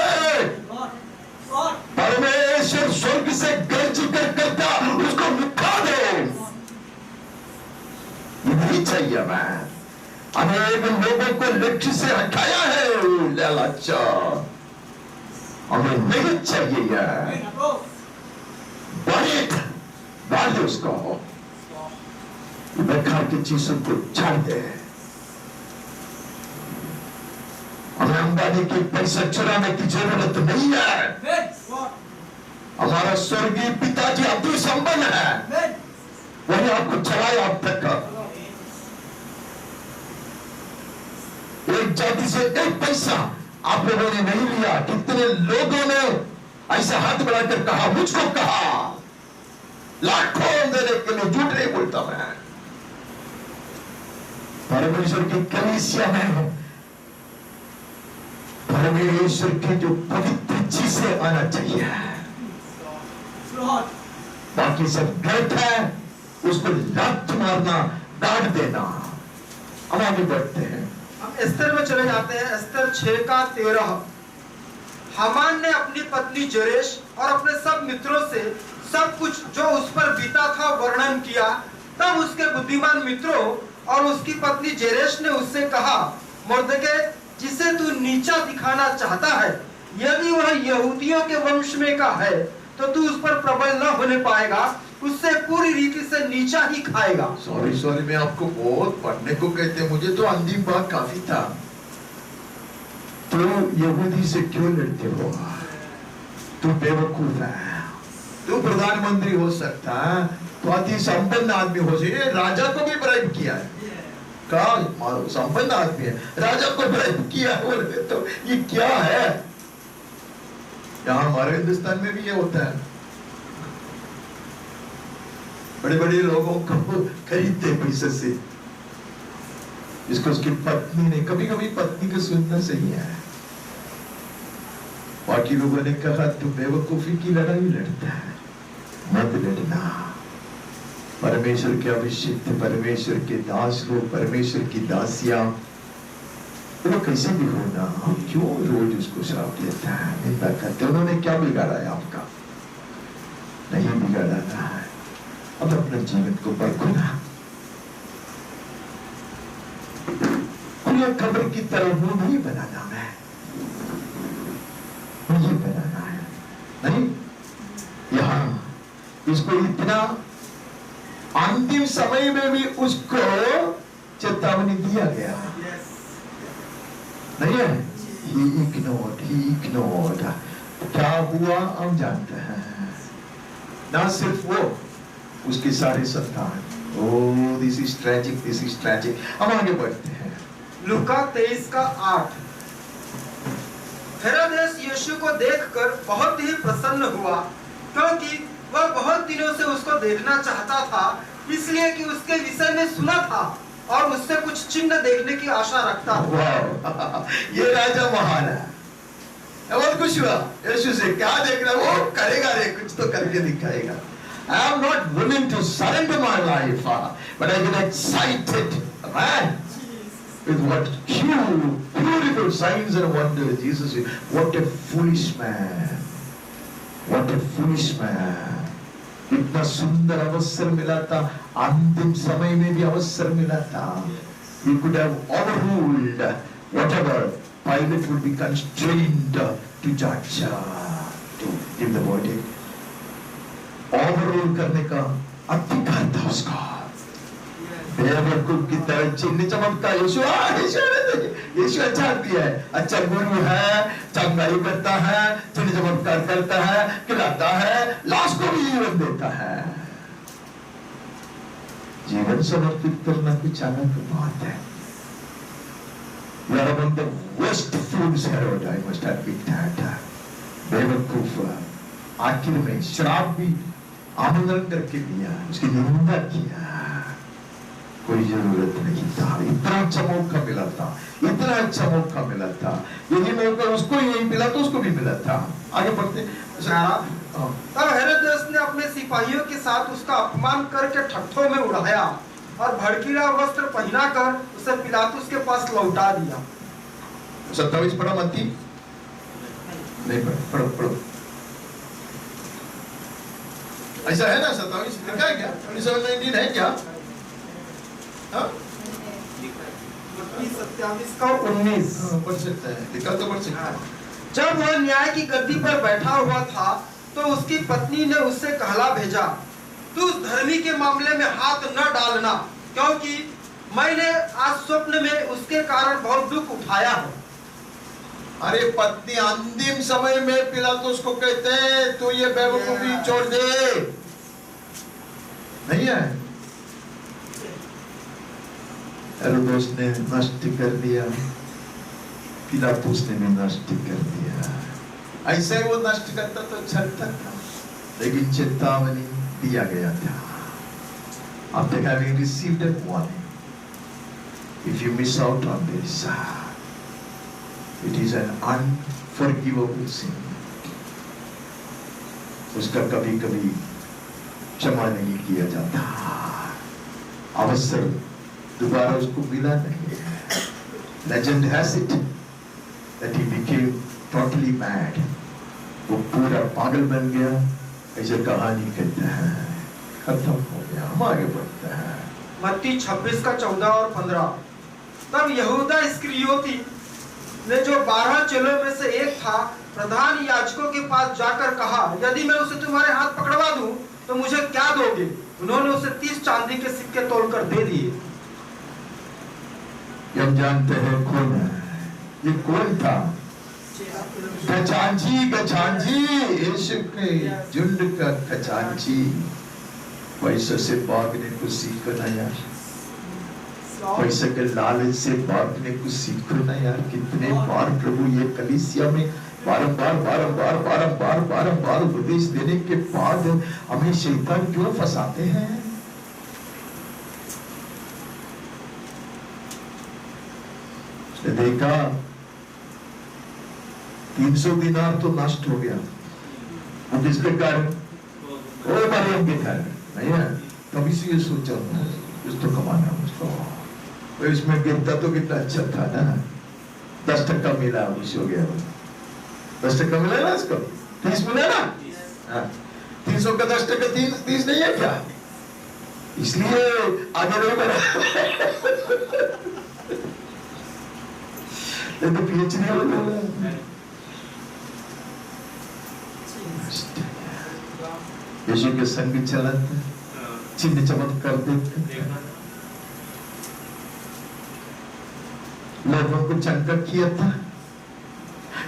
परमेश्वर स्वर्ग से गर्ज कर करता, उसको मिटा दे। नहीं चाहिए। मैं अनेक लोगों को लक्ष्य से हटाया है, लालचा हमें नहीं चाहिए यार। डाल दे उसको, बेकार की चीजों को छाड़ दे। हमें अंबानी की पैसा चुराने की जरूरत नहीं है। हमारा स्वर्गीय पिताजी अति संपन्न है, वही आपको चलाया अब तक। एक जाति से एक पैसा आप लोगों ने नहीं लिया। कितने लोगों ने ऐसे हाथ बढ़ाकर कहा, मुझको कहा, लाखों देने के लिए, झूठ नहीं बोलता मैं। परमेश्वर की कलीसिया में परमेश्वर के जो पवित्र चीजें आना चाहिए, बाकी सब गलत है, उसको लात मारना, डांट देना। हम आगे बढ़ते हैं, हम एस्तर में चले जाते हैं। एस्तर 6:13। हामान ने अपनी पत्नी जरेश और अपने सब मित्रों से सब कुछ जो उस पर बीता था वर्णन किया। तब उसके बुद्धिमान मित्रों और उसकी पत्नी जरेश ने उससे कहा, मुर्दके, जिसे तू नीचा दिखाना चाहता है, यदि वह यहूदियों के वंश में का है तो तू उस पर प्रबल न होने पाएगा, उससे पूरी रीति से नीचा ही खाएगा। सॉरी मैं आपको बहुत पढ़ने को कहते, मुझे तो अंतिम बात काफी था। तो यहूदी से क्यों लड़ते हो? तू बेवकूफ है। तू प्रधानमंत्री हो सकता है, तो अति संपन्न आदमी हो सकता, राजा को भी ब्राइब किया है। कहा संपन्न आदमी है, राजा को ब्राइब किया है, बोलते तो ये क्या है? यहाँ हमारे हिंदुस्तान में भी ये होता है, बड़े बड़े लोगों को खरीदते पैसे से। इसको उसकी पत्नी ने, कभी कभी पत्नी को सुनना सही है। बाकी लोगों ने कहा, तू बेवकूफी की लड़ाई लड़ता है, मत लड़ना। परमेश्वर के अभिषिक्त, परमेश्वर के दास लोग, परमेश्वर की दासियां, वो कैसे भी होना, हम क्यों रोज उसको श्राप देता है, निंदा करते? उन्होंने क्या बिगाड़ा है आपका? नहीं बिगाड़ा है। अब अपने जीवन को परखो ना। खबर की तरह वो नहीं बनाना, मैं मुझे बनाना है। नहीं, यहाँ इसको इतना अंतिम समय में भी उसको चेतावनी दिया गया नहीं है। He ignored. क्या हुआ हम जानते हैं। ना सिर्फ वो, उसके सारे संतान। Oh, this is tragic, this is tragic. हम आगे बढ़ते हैं। लूका 23:8। हेरोदेस यीशु को देखकर बहुत ही प्रसन्न हुआ, क्योंकि वह बहुत दिनों से उसको देखना चाहता था, इसलिए कि उसके विषय में सुना था और उससे कुछ चिन्ह देखने की आशा रखता था। ये राजा महान है। बहुत खुश हुआ यीशु से। क्या देख रहा है वो? करेगा रे, कुछ तो करके दिखाएगा। I am not willing to surrender my life, but I get excited, man, with what beautiful signs and wonders. Jesus said, what a foolish man, what a foolish man. इतना सुंदर अवसर मिला था, अंतिम समय में भी अवसर मिला था। He could have overruled whatever. Pilate would be constrained to judge, to give the verdict. Overrule करने का अधिकार था उसका। बेवकूफ की तरह चिन्ह चमकता यीशु अच्छा दिया है, अच्छा गुरु है, चंगाई करता है, चिन्ह चमत्कार करता है, खिलाता है, लाश को भी जीवन देता है। जीवन समर्पित करना कुछ अलग बात है। You are among the worst fools, Herod, I must admit that. बेवकूफ आखिर में शराब भी आमंत्रण करके दिया, उसकी निंदा किया। कोई जरूरत नहीं था। इतना अच्छा मौका मिला था, इतना अच्छा मौका मिला था। यही मौका उसको ही मिला तो उसको भी मिला था। आगे बढ़ते। तब हेरोदेस ने अपने सिपाहियों के साथ उसका अपमान करके ठट्ठों में उड़ाया और भड़कीला वस्त्र पहनाकर उसे पिलातुस के पास लौटा दिया। 27 पढ़ा मत्ती? नहीं पढ़ो। ऐसा है ना? 27 लिखा है क्या? 27:19 है क्या? 27:19 पढ़ सकता है, लिखा तो पढ़ सकता है। जब वह न्याय की गद्दी पर बैठा हुआ था तो उसकी पत्नी ने उससे कहला भेजा, तू उस धर्मी के मामले में हाथ न डालना, क्योंकि मैंने आज स्वप्न में उसके कारण बहुत दुख उठाया है। अरे पत्नी अंतिम समय में पिलातुस को कहते हैं तो ये बेवकूफी छोड़ दे, नहीं है? हेरोदेस ने नष्ट कर दिया, पिलातुस ने भी नष्ट कर दिया। ऐसे वो नष्ट करता तो चलता था, लेकिन चेतावनी दिया गया था। After having received a warning, if you miss out on this, it is an unforgivable sin. उसका कभी कभी क्षमा नहीं किया जाता। अवसर दोबारा उसको मिला नहीं। Legend has it that he became totally mad. वो पूरा पागल बन गया, ऐसे कहानी कहता है। खत्म हो गया। हम आगे बढ़ते हैं। मत्ती 26:14 और 15। तब यहूदा इस्करियोती ने जो 12 चेलों में से एक था, प्रधान याजकों के पास जाकर कहा, यदि मैं उसे तुम्हारे हाथ पकड़वा दूं तो मुझे क्या दोगे? उन्होंने उसे 30 चांदी के सिक्के तोलकर दे दिए। हम जानते हैं कौन है। ये कौन था? खजांची, यीशु के झुंड का खजांची। पैसे से भागने को सीखो ना यार, पैसे के लालच से भागने को सीखो ना यार। कितने बार प्रभु ये कलीसिया में बारंबार उपदेश देने के बाद हमें शैतान क्यों फंसाते हैं? उसने देखा 300 दिनार तो नष्ट हो गया। वो किसके कारण? वो मरियम के कारण नहीं है। कभी से ये सोचा कुछ तो कमाना उसको, इसमें गिरता तो कितना अच्छा था ना। 10% मिला, खुश हो गया। 10% मिला ना उसको, 30 मिला ना। 300 का 10% 30 नहीं है क्या? इसलिए आगे नहीं बढ़ा। ये तो PhD वाला यीशु के संग चलते, चिन्ह चमत्कार देखते, लोगों को चंका किया था।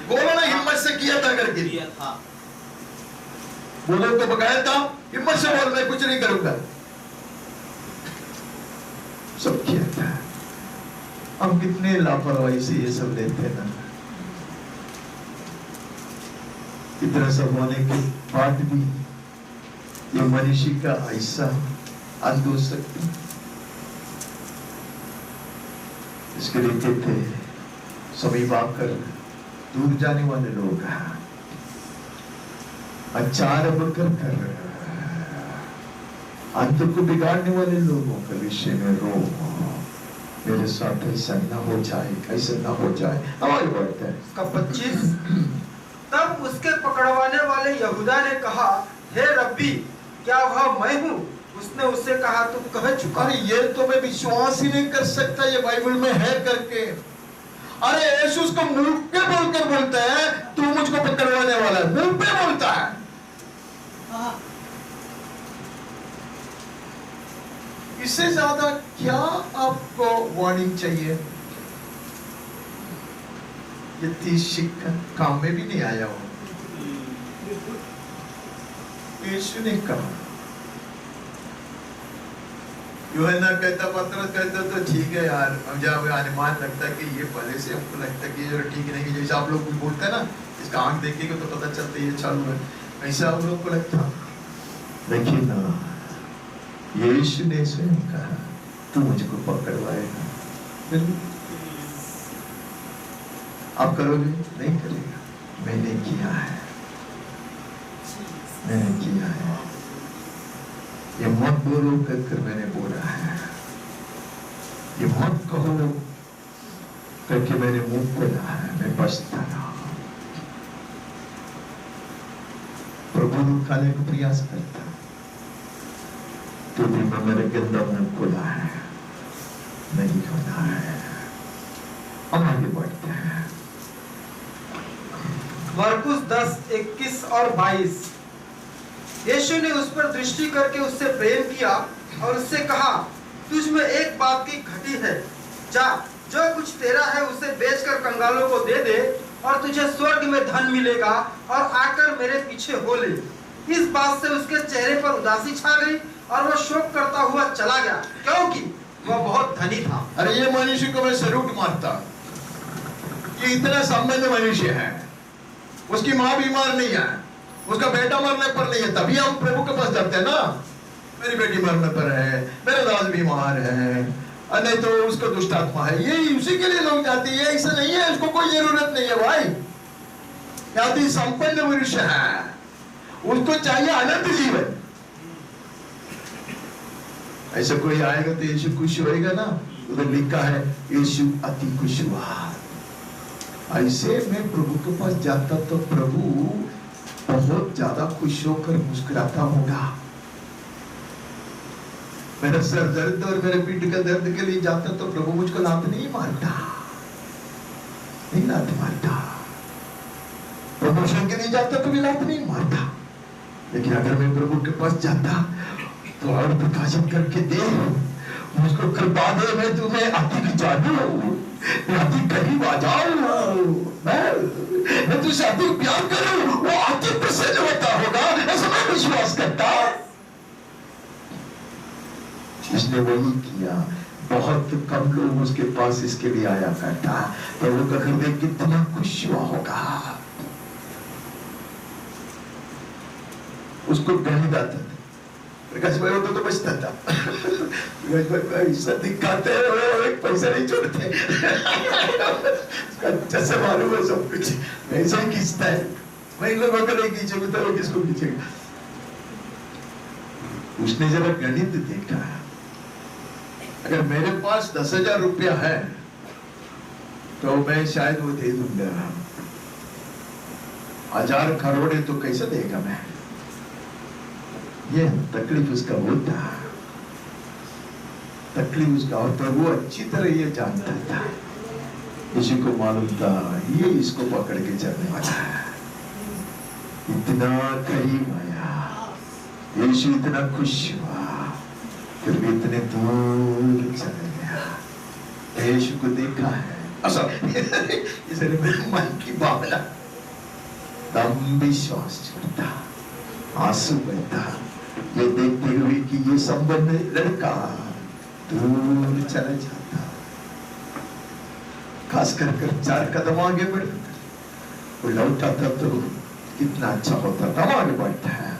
बोलो ना हिम्मत से किया था करके किया था। वो लोग तो बकाया था, हिम्मत से बोल मैं कुछ नहीं करूंगा, सब किया था। हम कितने लापरवाही से ये सब लेते हैं ना। इतना सब होने के बाद भी ये मनुष्य का ऐसा अंत हो सकती, इसके लिए कहते समीप आकर दूर जाने वाले लोग अचार बकर कर अंत को बिगाड़ने वाले लोगों के विषय में रो, मेरे साथ ऐसा ना हो जाए, ऐसा ना हो जाए। हमारी बात है। 25 तब उसके पकड़वाने वाले यहूदा ने कहा, हे रब्बी, क्या वह मैं हूँ? उसने उससे कहा, तू कह चुका। अरे ये तो मैं विश्वास ही नहीं कर सकता ये बाइबल में है करके। अरे यीशु उसको मुंह पे बोलकर बोलता है, तू मुझको पकड़वाने वाला है, मुंह पे बोलता है। इससे ज्यादा क्या आपको वार्निंग चाहिए? ये 30 शिक्षा काम में भी नहीं आया हो। यीशु ने कहा, यूहन्ना कहता, पतरस कहता तो ठीक है यार, हम जब अनुमान लगता है कि ये पहले से हमको लगता है कि ये ठीक नहीं, जैसे आप लोग कुछ बोलते हैं ना, इसका आंख देखेंगे तो पता चलता है ये चालू है, ऐसा हम लोग को लगता। लेकिन ना, यीशु ने स्वयं कहा, तू मुझको पकड़वाएगा। आप करोगे? नहीं करेगा। मैंने किया है, मैंने किया है। ये मत बोलो कहकर मैंने बोला है, ये मत कहो करके मैंने मुंह खोला है, मैं बचता रहा। प्रभु खाने को प्रयास करता, तो भी मैं मेरे गंदा मुंह खोला है, नहीं खोला है। हम आगे बढ़ते हैं। मरकुस 10:21 और 22। यीशु ने उस पर दृष्टि करके उससे प्रेम किया और उससे कहा, तुझ में एक बात की घटी है, जा, जो कुछ तेरा है उसे बेचकर कंगालों को दे दे और तुझे स्वर्ग में धन मिलेगा, और आकर मेरे पीछे हो ले। इस बात से उसके चेहरे पर उदासी छा गई और वह शोक करता हुआ चला गया, क्योंकि वह बहुत धनी था। अरे ये मनुष्य को मैं सैल्यूट मारता, ये इतना सामान्य मनुष्य है। उसकी माँ बीमार नहीं है, उसका बेटा मरने पर नहीं है, तभी हम प्रभु के पास जाते हैं ना। मेरी बेटी मरने पर है, मेरा दास बीमार है, नहीं तो उसको दुष्ट आत्मा है, ये उसी के लिए लोग जाते हैं। ऐसा नहीं है, उसको कोई जरूरत नहीं है भाई। यदि संपन्न मनुष्य है, उसको चाहिए अनंत जीवन। ऐसा कोई आएगा तो यीशु खुश होएगा ना। उधर लिखा है, यीशु अति खुश हुआ। ऐसे मैं प्रभु के पास जाता तो प्रभु बहुत ज्यादा खुश होकर मुस्कुराता होगा। मेरा सर दर्द और मेरे पीठ का दर्द के लिए जाता तो प्रभु मुझको लात नहीं मारता, नहीं लात मारता। प्रमोशन के लिए जाता तो भी लात नहीं मारता। लेकिन अगर मैं प्रभु के पास जाता तो और प्रकाशित करके दे, मुझको कृपा दे, मैं तुम्हें अति जानू, अति करीब आ जाऊं, मैं तुझसे अति प्यार करूं, वो अति प्रसन्न होता होगा, ऐसा मैं विश्वास करता। इसने वही किया। बहुत कम लोग उसके पास इसके लिए आया करता, प्रभु का हृदय कितना खुश हुआ होगा। उसको गणित आता था, प्रकाश भाई होता तो बचता था। दिखाते हैं, एक पैसा नहीं छोड़ते। अच्छा से मालूम है सब कुछ, ऐसा ही खींचता है। मैं इन लोगों को नहीं खींचूंगा तो किसको खींचेगा? उसने जरा गणित देखा, अगर मेरे पास 10,000 रुपया है तो मैं शायद वो दे दूंगा। 1,000 करोड़ है तो कैसे देगा मैं? ये तकलीफ उसका होता, तकलीफ उसका, और प्रभु अच्छी तरह ये जानता था। किसी को मालूम था ये इसको पकड़ के चलने वाला है। इतना करीब आया, यीशु इतना खुश हुआ, फिर भी इतने दूर चले गया। यीशु को देखा है, अच्छा इसने मेरे मन की भावना, दम भी श्वास छोड़ता, आंसू बहता, ये देखते हुए कि ये संबंध लड़का दूर चला जाता। खास कर 4 कदम आगे बढ़ता, वो लौटा था तो कितना अच्छा होता था। आगे बढ़ता है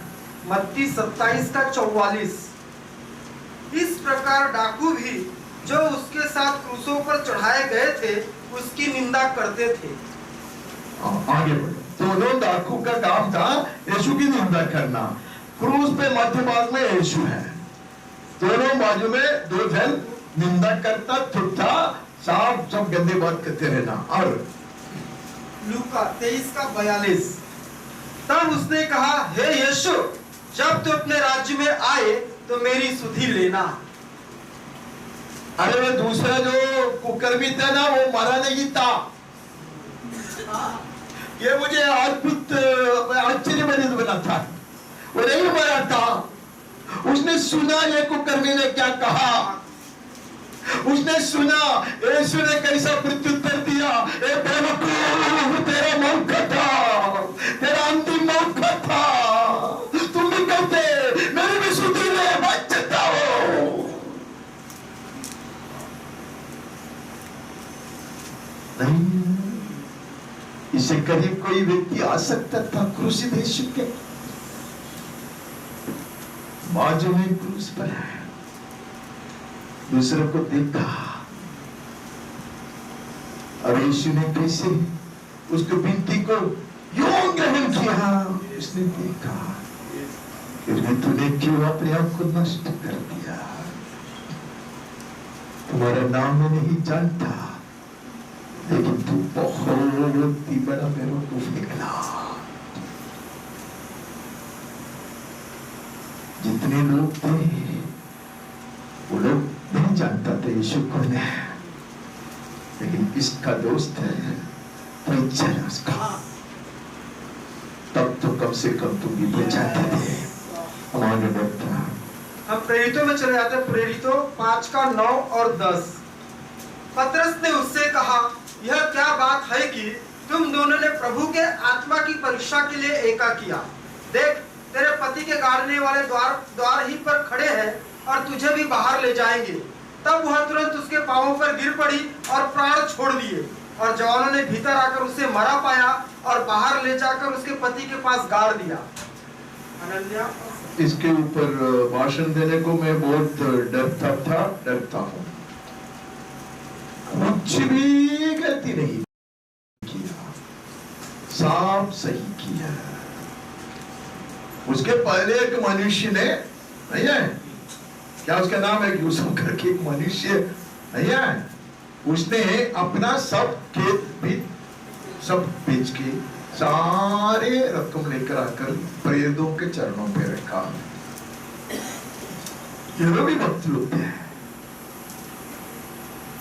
मत्ती 27:44। इस प्रकार डाकू भी जो उसके साथ क्रूसों पर चढ़ाए गए थे उसकी निंदा करते थे। आगे बढ़ो। दोनों डाकू का काम था यीशु की निंदा करना। क्रूस पे मध्य भाग में यीशु है, दोनों बाजू में 2 जन निंदा करता, थुट्टा, साफ सब गंदे बात करते रहना। और लूका 23:42। तब उसने कहा, हे यीशु, जब तू अपने राज्य में आए तो मेरी सुधि लेना। अरे वो दूसरा जो कुकर्मी था ना, वो मरा नहीं था। ये मुझे अद्भुत आश्चर्यचकित बना था, वो नहीं मरा था। उसने सुना ये कुकर्मी ने क्या कहा, उसने सुना यीशु ने कैसा प्रत्युत्तर दिया। ए बेवकूफ, तेरा मौका था, तेरा अंतिम मौका था। तुम भी कहते मेरी भी सुधि ले, बच जाओ। नहीं, इससे करीब कोई व्यक्ति आ सकता था क्रूसित यीशु के बाजू में क्रूस पर है। दूसरों को देखा और यीशु ने कैसे उसको विनती को यूं ग्रहण किया। उसने देखा, फिर भी तूने क्यों अपने आप को नष्ट कर दिया? तुम्हारा नाम मैं नहीं जानता, लेकिन तू बहुत ही बड़ा बेवकूफ निकला। जितने लोग थे वो लोग नहीं जानता था यीशु कौन है, लेकिन इसका दोस्त है, परिचय उसका। तब तो कम से कम तुम भी पहचानते थे। हमारे बढ़ता हम प्रेरितों में चले जाते हैं। प्रेरितों 5:9 और 10। पतरस ने उससे कहा, यह क्या बात है कि तुम दोनों ने प्रभु के आत्मा की परीक्षा के लिए एका किया। देख, तेरे पति के गाड़ने वाले द्वार ही पर खड़े हैं और तुझे भी बाहर ले जाएंगे। तब वह तुरंत उसके पांवों पर गिर पड़ी और प्राण छोड़ दिए। और जवानों ने भीतर आकर उसे मरा पाया और बाहर ले जाकर उसके पति के पास गाड़ दिया। अनन्या, इसके ऊपर भाषण देने को मैं बहुत डरता हूँ। कुछ भी गलती नहीं किया, साफ सही किया। उसके पहले एक मनुष्य ने, नहीं है क्या उसका नाम है, यूसुफ करके एक मनुष्य नहीं है, उसने अपना सब खेत भी सब बेच के सारे रकम लेकर आकर प्रेरितों के चरणों पे रखा। ये भी वक्त लोग हैं,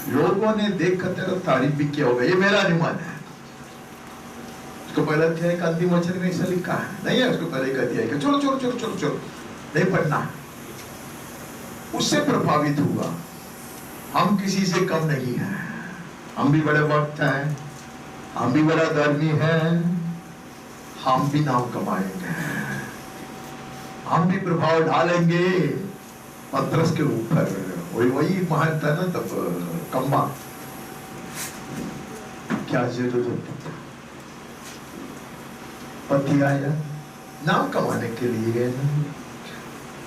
लोगों ने देखकर तेरा तारीफ भी किया होगा, ये मेरा अनुमान है। उसको पहला अध्याय का अंतिम वचन में ऐसा लिखा है, नहीं है? उसको पहले का अध्याय का चलो नहीं पढ़ना। उससे प्रभावित हुआ। हम किसी से कम नहीं है, हम भी बड़े वक्त हैं, हम भी बड़ा धर्मी हैं, हम भी नाम कमाएंगे, हम भी प्रभाव डालेंगे पतरस के ऊपर। वही महान था ना तब, कम्मा क्या जरूरत था? पति आया नाम कमाने के लिए।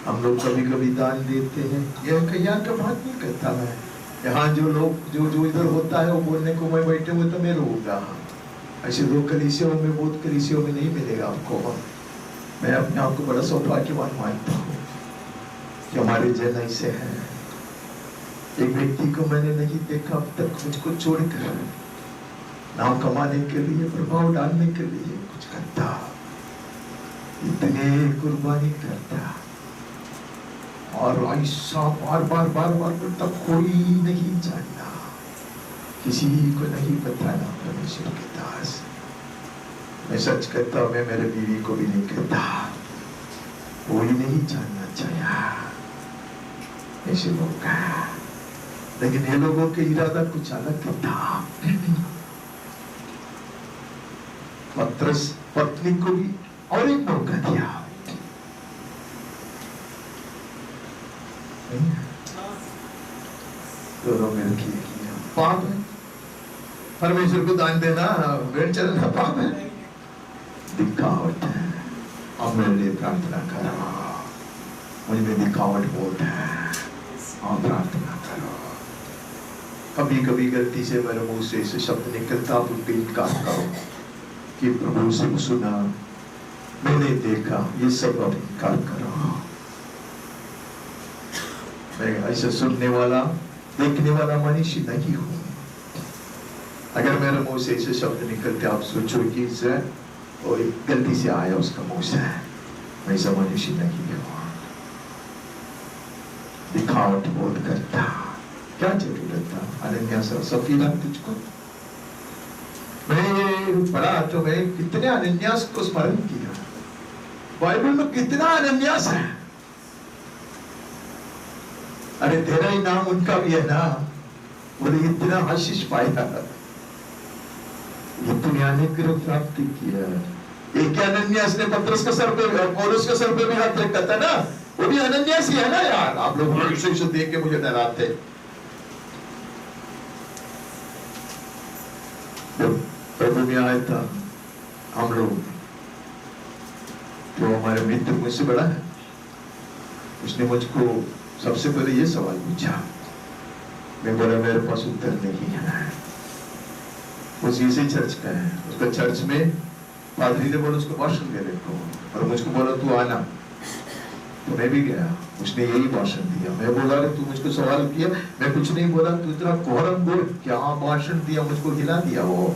हम लोग कभी कभी दान देते हैं, यह यहाँ का बात नहीं करता मैं। यहाँ जो लोग जो इधर होता है वो बोलने को मैं बैठे हुए तो मैं रोऊंगा। ऐसे लोग कलीसियों में, बहुत कलीसियों में नहीं मिलेगा आपको। मैं अपने आप को बड़ा सौभाग्यवान मानता हूँ कि हमारे जन ऐसे हैं। एक व्यक्ति को मैंने नहीं देखा अब तक मुझको छोड़कर नाम कमाने के लिए, प्रभाव डालने के लिए कुछ करता, इतने कुर्बानी करता और ऐसा बार बार बोलता, कोई नहीं जानना, किसी को नहीं बताना परमेश्वर के दास। मैं सच कहता हूं, मैं मेरे बीवी को भी नहीं कहता, कोई नहीं जानना चाहिए ऐसे लोग का। लेकिन ये लोगों के इरादा कुछ अलग था। पतरस पत्नी को भी और एक मौका दिया। दोनों मिलकर किया। पाप है, परमेश्वर को दान देना, भेंट चढ़ाना पाप है, दिखावट है। अब मेरे लिए प्रार्थना करो, मुझ में दिखावट बहुत है, और प्रार्थना करो। कभी कभी गलती से मेरे मुंह से ऐसे शब्द निकलता, आप उनके इनकार करो कि प्रभु से सुना, मैंने देखा, ये सब आप इनकार करो। मैं ऐसे सुनने वाला, देखने वाला मनुष्य नहीं हूं। अगर मेरे मुंह से ऐसे शब्द निकलते, आप सोचो कि वो गलती से आया उसका मुंह से, मैं ऐसा मनुष्य नहीं हूं। दिखावट बहुत करता, क्या जरूरत था? अनन्या सफीला तुझको, मैं ये पढ़ा तो मैं कितने अनन्यास को स्मरण किया। बाइबल में कितना अनन्यास है। अरे तेरा ही नाम उनका भी है ना, बोले इतना आशीष पाया, इतने अनुग्रह प्राप्त किया। एक अनन्यास ने पत्रस के सर पे, पौलुस के सर पे भी हाथ रखा था ना, वो भी अनन्यास ही है ना यार। आप लोग विशेष देख के मुझे डराते। प्रभु में आया था, हम लोग, जो हमारे मित्र मुझसे बड़ा है, उसने मुझको सबसे पहले ये सवाल पूछा। मैं बोला मेरे पास उत्तर नहीं है। उस इसी चर्च का है, उसका चर्च में पादरी ने बोला उसको भाषण दे देखो, और मुझको बोला तू आना, तो मैं भी गया। उसने यही भाषण दिया। मैं बोला अरे तू मुझको सवाल किया, मैं कुछ नहीं बोला, तू इतना कोहरम बोल, क्या भाषण दिया, मुझको हिला दिया वो।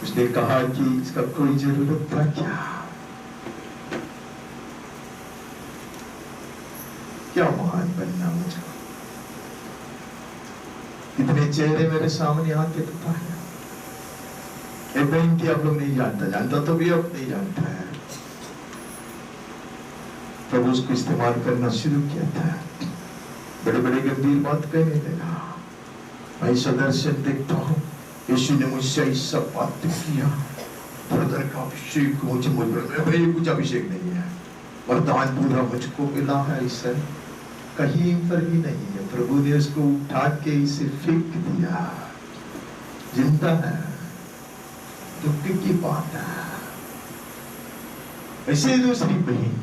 उसने कहा कि इसका कोई जरूरत था क्या? क्या महान बनना मुझको। इतने चेहरे मेरे सामने आके पता है। एक बहन थी, आप लोग नहीं जानता तो भी अब नहीं जानता है। प्रभु उसको इस्तेमाल करना शुरू किया था। बड़े बड़े गंभीर बात कहने लगा। मैं सदर्शन देखता हूँ, यीशु ने मुझसे ऐसा बात किया, ब्रदर का अभिषेक मुझे में कुछ अभिषेक नहीं है, वरदान पूरा मुझको मिला है, ऐसा कहीं पर भी नहीं है। प्रभु ने उसको उठा के इसे फेंक दिया। जिंदा है, दुख की बात है। ऐसे दूसरी बहन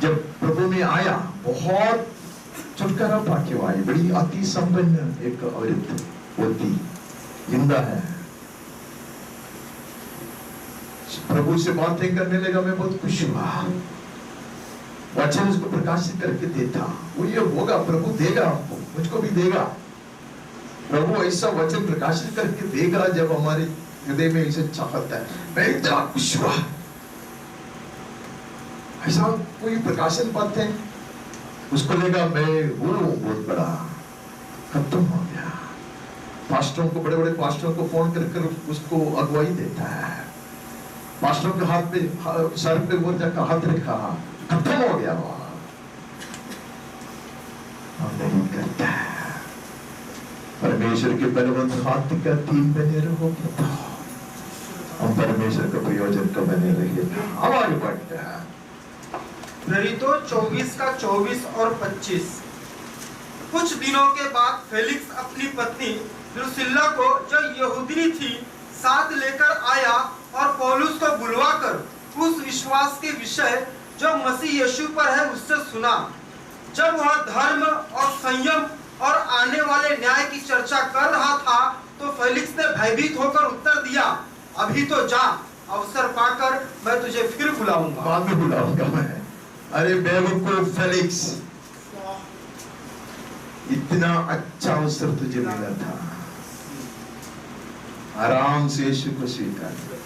जब प्रभु में आया, बहुत छुटकारा पाके आई, बड़ी अति संपन्न एक औरत होती, जिंदा है। प्रभु से बातें करने लगा, मैं बहुत खुश हुआ। वचन उसको प्रकाशित करके देता, वो ये होगा, प्रभु देगा आपको, मुझको भी देगा। प्रभु ऐसा वचन प्रकाशित करके देगा जब हमारे हृदय में ऐसे चाहता है। मैं इतना खुश हुआ। ऐसा कोई प्रकाशन पाते हैं, उसको लगा मैं हूँ बहुत बड़ा, खत्म हो गया। पास्टरों को, बड़े बड़े पास्टरों को फोन कर उसको अगुवाई देता है। पास्टरों के हाथ पे, सर पे वो जाकर हाथ रखा, खत्म हो गया। हम नहीं करता है। परमेश्वर के बलवंत हाथ का तीन बने रहो, हम परमेश्वर का प्रयोजन का बने रहिए। अब आगे बढ़ते हैं। प्रेरितों 24 का 24 और 25। कुछ दिनों के बाद फेलिक्स अपनी पत्नी द्रुसिल्ला को, जो यहूदी थी, साथ लेकर आया और पौलुस को बुलवाकर उस विश्वास के विषय जो मसीह यीशु पर है उससे सुना। जब वह धर्म और संयम और आने वाले न्याय की चर्चा कर रहा था, तो फेलिक्स ने भयभीत होकर उत्तर दिया, अभी तो जा, अवसर पाकर मैं तुझे फिर बुलाऊंगा। बाद में बुलाऊंगा मैं। अरे बेवकूफ फेलिक्स, इतना अच्छा अवसर तुझे मिला था, आराम से यीशु को स्वीकार कर।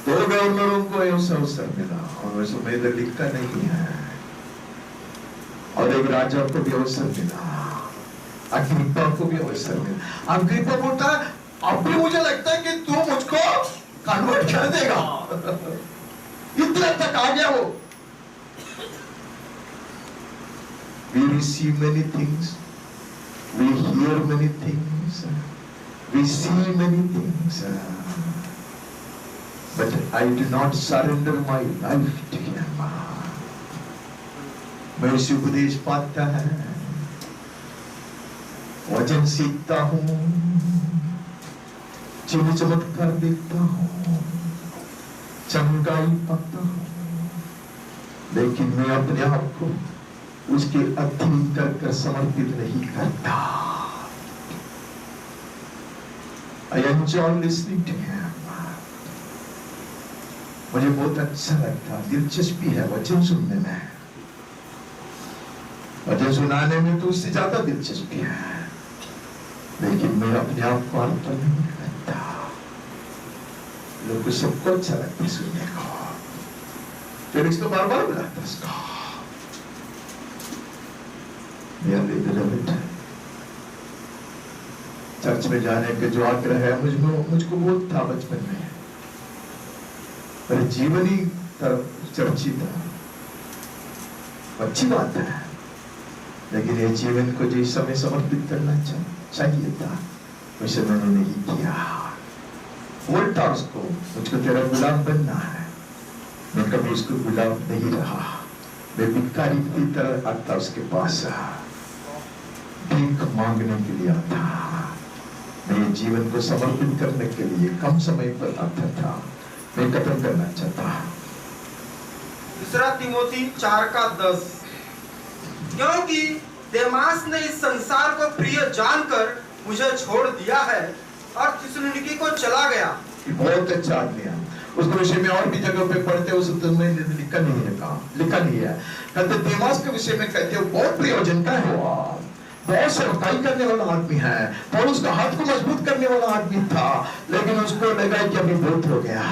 दो गवर्नरों को ऐसा अवसर मिला, और वैसे में इधर लिखा नहीं है, और एक राजा को भी अवसर मिला, अग्रिप्पा को भी अवसर मिला। अग्रिप्पा बोलता है, अब भी मुझे लगता है कि तू मुझको कन्वर्ट कर देगा। इतना तक आ गया वो। We receive many things, we hear many things, We see many things, but I do not surrender my life to Him. मैं उसे उपदेश पाता है, वचन सीखता हूँ, चिन्ह चमत्कार देखता हूँ, चंगाई पाता हूँ, लेकिन मैं अपने आप को उसके अधीन कर समर्पित नहीं करता। I enjoy listening to him. मुझे बहुत अच्छा लगता, दिलचस्पी है वचन सुनने में, वचन सुनाने में तो उससे ज्यादा दिलचस्पी है, लेकिन मैं अपने आप को अर्पण नहीं करता। लोग सबको अच्छा लगता है सुनने को, फिर इसको बार बार बुलाता उसको। चर्च में जाने का जो आग्रह है मुझको बहुत था बचपन में, पर जीवन ही चर्ची था। अच्छी बात है, लेकिन ये जीवन को जिस समय समर्पित करना चाहिए था उसे मैंने नहीं किया। बोलता उसको, मुझको तेरा गुलाम बनना है, मैं कभी उसको गुलाम नहीं रहा। मैं भिखारी की तरह आता उसके पास, भीख मांगने के लिए आता। मैं जीवन को समर्पित करने के लिए कम समय पर आता था, मैं खत्म करना चाहता। दूसरा तिमोथी 4:10, क्योंकि देमास ने इस संसार को प्रिय जानकर मुझे छोड़ दिया है और थिस्सलुनीकि को चला गया। बहुत अच्छा आदमी है, उसके विषय में और भी जगह पे पढ़ते हो, सब तुम्हें लिखा नहीं है, कहा लिखा नहीं है। कहते देमास के विषय में कहते हो बहुत प्रयोजन का है, बहुत सेवकाई करने वाला आदमी है, और उसका हाथ को मजबूत करने वाला आदमी था, लेकिन उसको लगा कि अभी बहुत हो गया।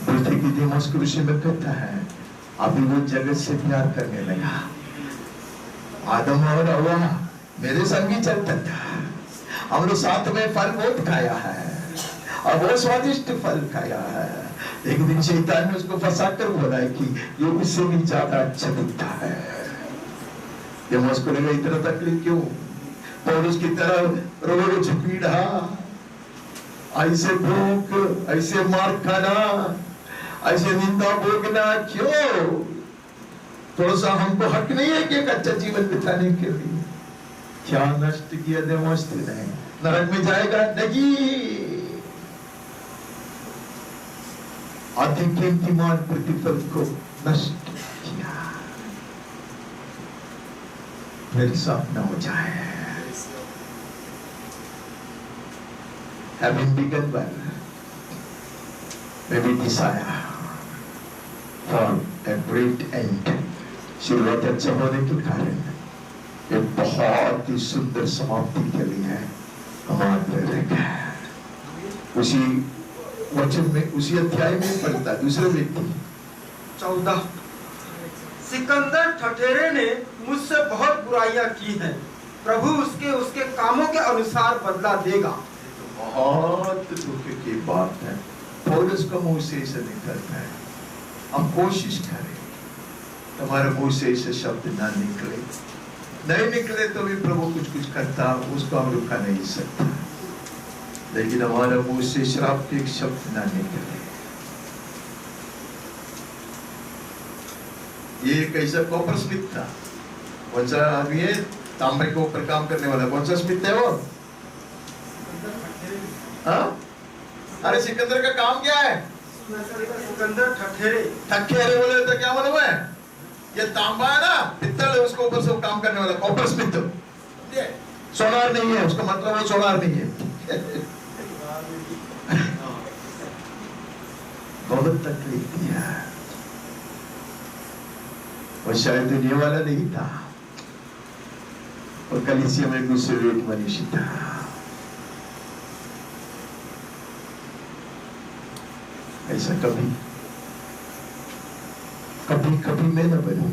बोलते कि देमास के विषय में कहता है अभी वो जगत से प्यार करने लगा। आदम और हव्वा मेरे संग ही चलता था, हम लोग साथ में फल बहुत खाया है और बहुत स्वादिष्ट फल खाया है। एक दिन शैतान ने उसको फंसाकर बोला है कि ये उससे भी ज्यादा अच्छा दिखता है। देमास को लगा इतना तकलीफ क्यों, पौलुस की तरह रोज पीड़ा, ऐसे भूख, ऐसे मार खाना, ऐसे निंदा भोगना क्यों? थोड़ा सा हमको हक नहीं है कि एक अच्छा जीवन बिताने के लिए? क्या नष्ट किया देमास ने? नरक में जाएगा नहीं, अधिकीर्तिमान प्रतिफल को नष्ट किया। मेरे साथ न हो जाए। Having begun well, may we desire for a great end। शुरुआत अच्छा होने के कारण एक बहुत ही सुंदर समाप्ति के लिए हमारे रखा है। उसी वचन में, उसी अध्याय में पढ़ता दूसरे व्यक्ति 14, सिकंदर ठठेरे ने मुझसे बहुत बुराइयां की हैं, प्रभु उसके कामों के अनुसार बदला देगा। बहुत दुख की बात है, पौलुस का मुंह से ऐसा निकलता है। हम कोशिश करें हमारे मुंह से ऐसे शब्द ना निकले, नहीं निकले तो भी प्रभु कुछ करता, उसको हम रुका नहीं सकता, लेकिन हमारे मुंह से श्राप के एक शब्द ना निकले। ये कैसा कॉपर स्मिथ था, कौन सा आदमी है तांबे के ऊपर काम करने वाला, कौन सा स्मिथ है वो? हाँ? अरे सिकंदर का काम क्या है? सिकंदर ठठेरे बोले तो क्या मालूम है? ये तांबा है ना, पित्तल है, उसके ऊपर सब काम करने वाला कॉपर स्मिथ। सोनार नहीं है, उसका मतलब वो सोनार नहीं है। बहुत तकलीफ दिया, वो शायद दुनिया वाला नहीं था, और कलीसिया में गुस्से एक मनुष्य था। ऐसा कभी मैं न बनूं।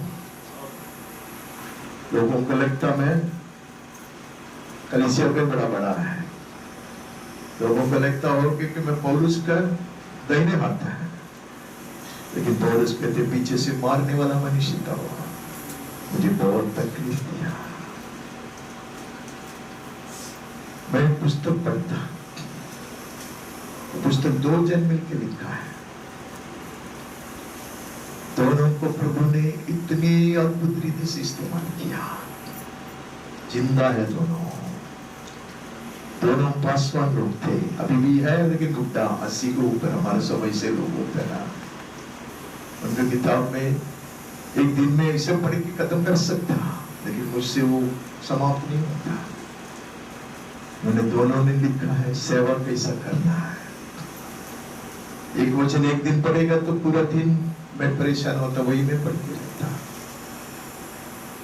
लोगों को लगता मैं कलीसिया पे बड़ा है, लोगों को लगता हो कि मैं पौलुस का दाहिने हाथ है, लेकिन पौलुस के पीछे से मारने वाला मनुष्य था। मुझे बहुत तकलीफ दिया। मैं पुस्तक पढ़ता, पुस्तक 2 जन मिलकर लिखा है। दोनों को प्रभु ने इतनी अद्भुत रीति से इस्तेमाल किया। जिंदा है दोनों पासवान लोग थे, अभी भी है, लेकिन घुट्टा 80 को ऊपर हमारे समय से लोग होते ना। उनकी किताब में एक दिन में इसे पढ़ के खत्म कर सकता, लेकिन मुझसे वो समाप्त नहीं होता। उन्होंने दोनों ने लिखा है सेवा कैसा करना है। एक वचन एक दिन पढ़ेगा तो पूरा दिन मैं परेशान होता, वही मैं पढ़ के रहता।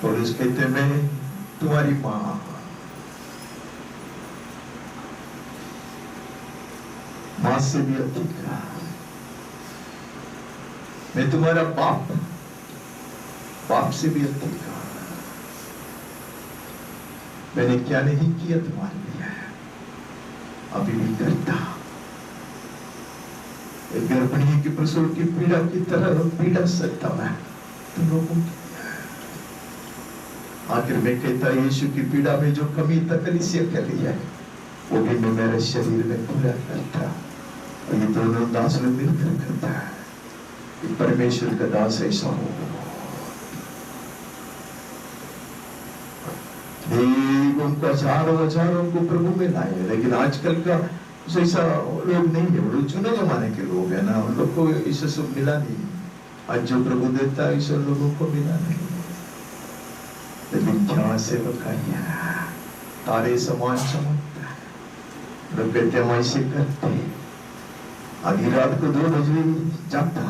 और उस कहते मैं तुम्हारी मां से भी अधिक, मैं तुम्हारा बाप से भी अधिक। मैंने क्या नहीं किया तुम्हारे लिए, अभी भी करता। एक गर्भिणी की प्रसव की पीड़ा की तरह पीड़ा सकता मैं तुम लोगों की। आखिर में कहता यीशु की पीड़ा में जो कमी तक कलीसिया कर लिया है, वो भी मैं मेरे शरीर में पूरा करता। और ये दोनों दास लोग मिलकर करता है। परमेश्वर का दास ऐसा हो। उनको हजारों को प्रभु में लाए, लेकिन आजकल का ऐसा लोग नहीं है। वो चुने जमाने के लोग है ना, उन लोग को इसे सब मिला नहीं। आज जो प्रभु देता है इसे लोगों को मिला नहीं। लेकिन क्या सेवक तारे समान चमकता है। लोग कहते हम ऐसे करते, आधी रात को 2 बजे जागता,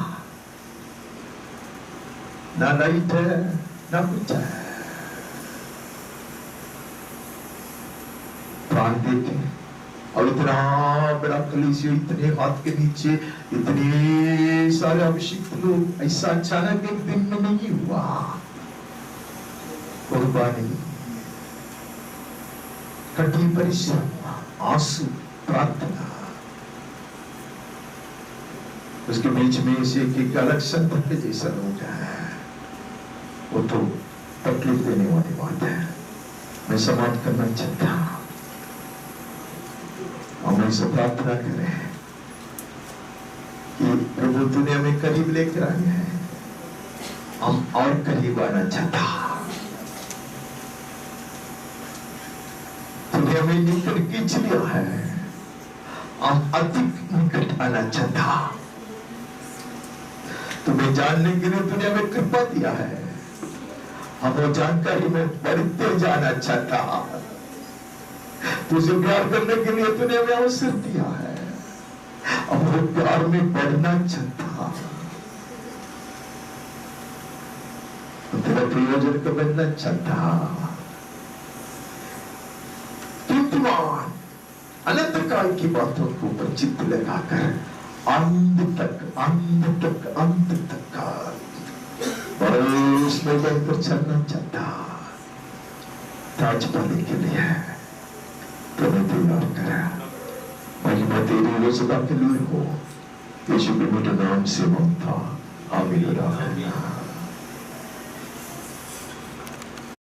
ना लाइट है ना कुछ है, प्राण देखे। और इतना बड़ा कलीसिया, इतने हाथ के नीचे इतने सारे अभिषिक्त लोग, ऐसा अचानक एक दिन में नहीं हुआ। कुर्बानी, कठिन परिश्रम, आंसू, प्रार्थना, उसके बीच में से एक अलग संत के जैसा लोग है। वो तो तकलीफ देने वाली बात है। मैं समाप्त करना चाहता हूं। हम ऐसे प्रार्थना करें कि प्रभु तूने हमें करीब लेकर आए हैं, हम और करीब आना चाहता। तूने हमें निकट खींच लिया है, हम अधिक निकट आना चाहता। तुम्हें जानने के लिए तूने हमें कृपा दिया है, हम वो जानकारी में बढ़ते जाना चाहता। तुझे प्यार करने के लिए तूने हमें अवसर दिया है, अब वो प्यार में बढ़ना चाहता। तेरा प्रयोजन को बनना चाहता। कीर्तिमान अनंत काल की बातों को ऊपर चित्त लगाकर अंत तक उसमें बढ़कर चलना चाहता। ताज पाने के लिए तुम्हें तैयार करा। महिमा तेरी सदा के लिए हो। यीशु के मीठे नाम से मांगता, आमीन।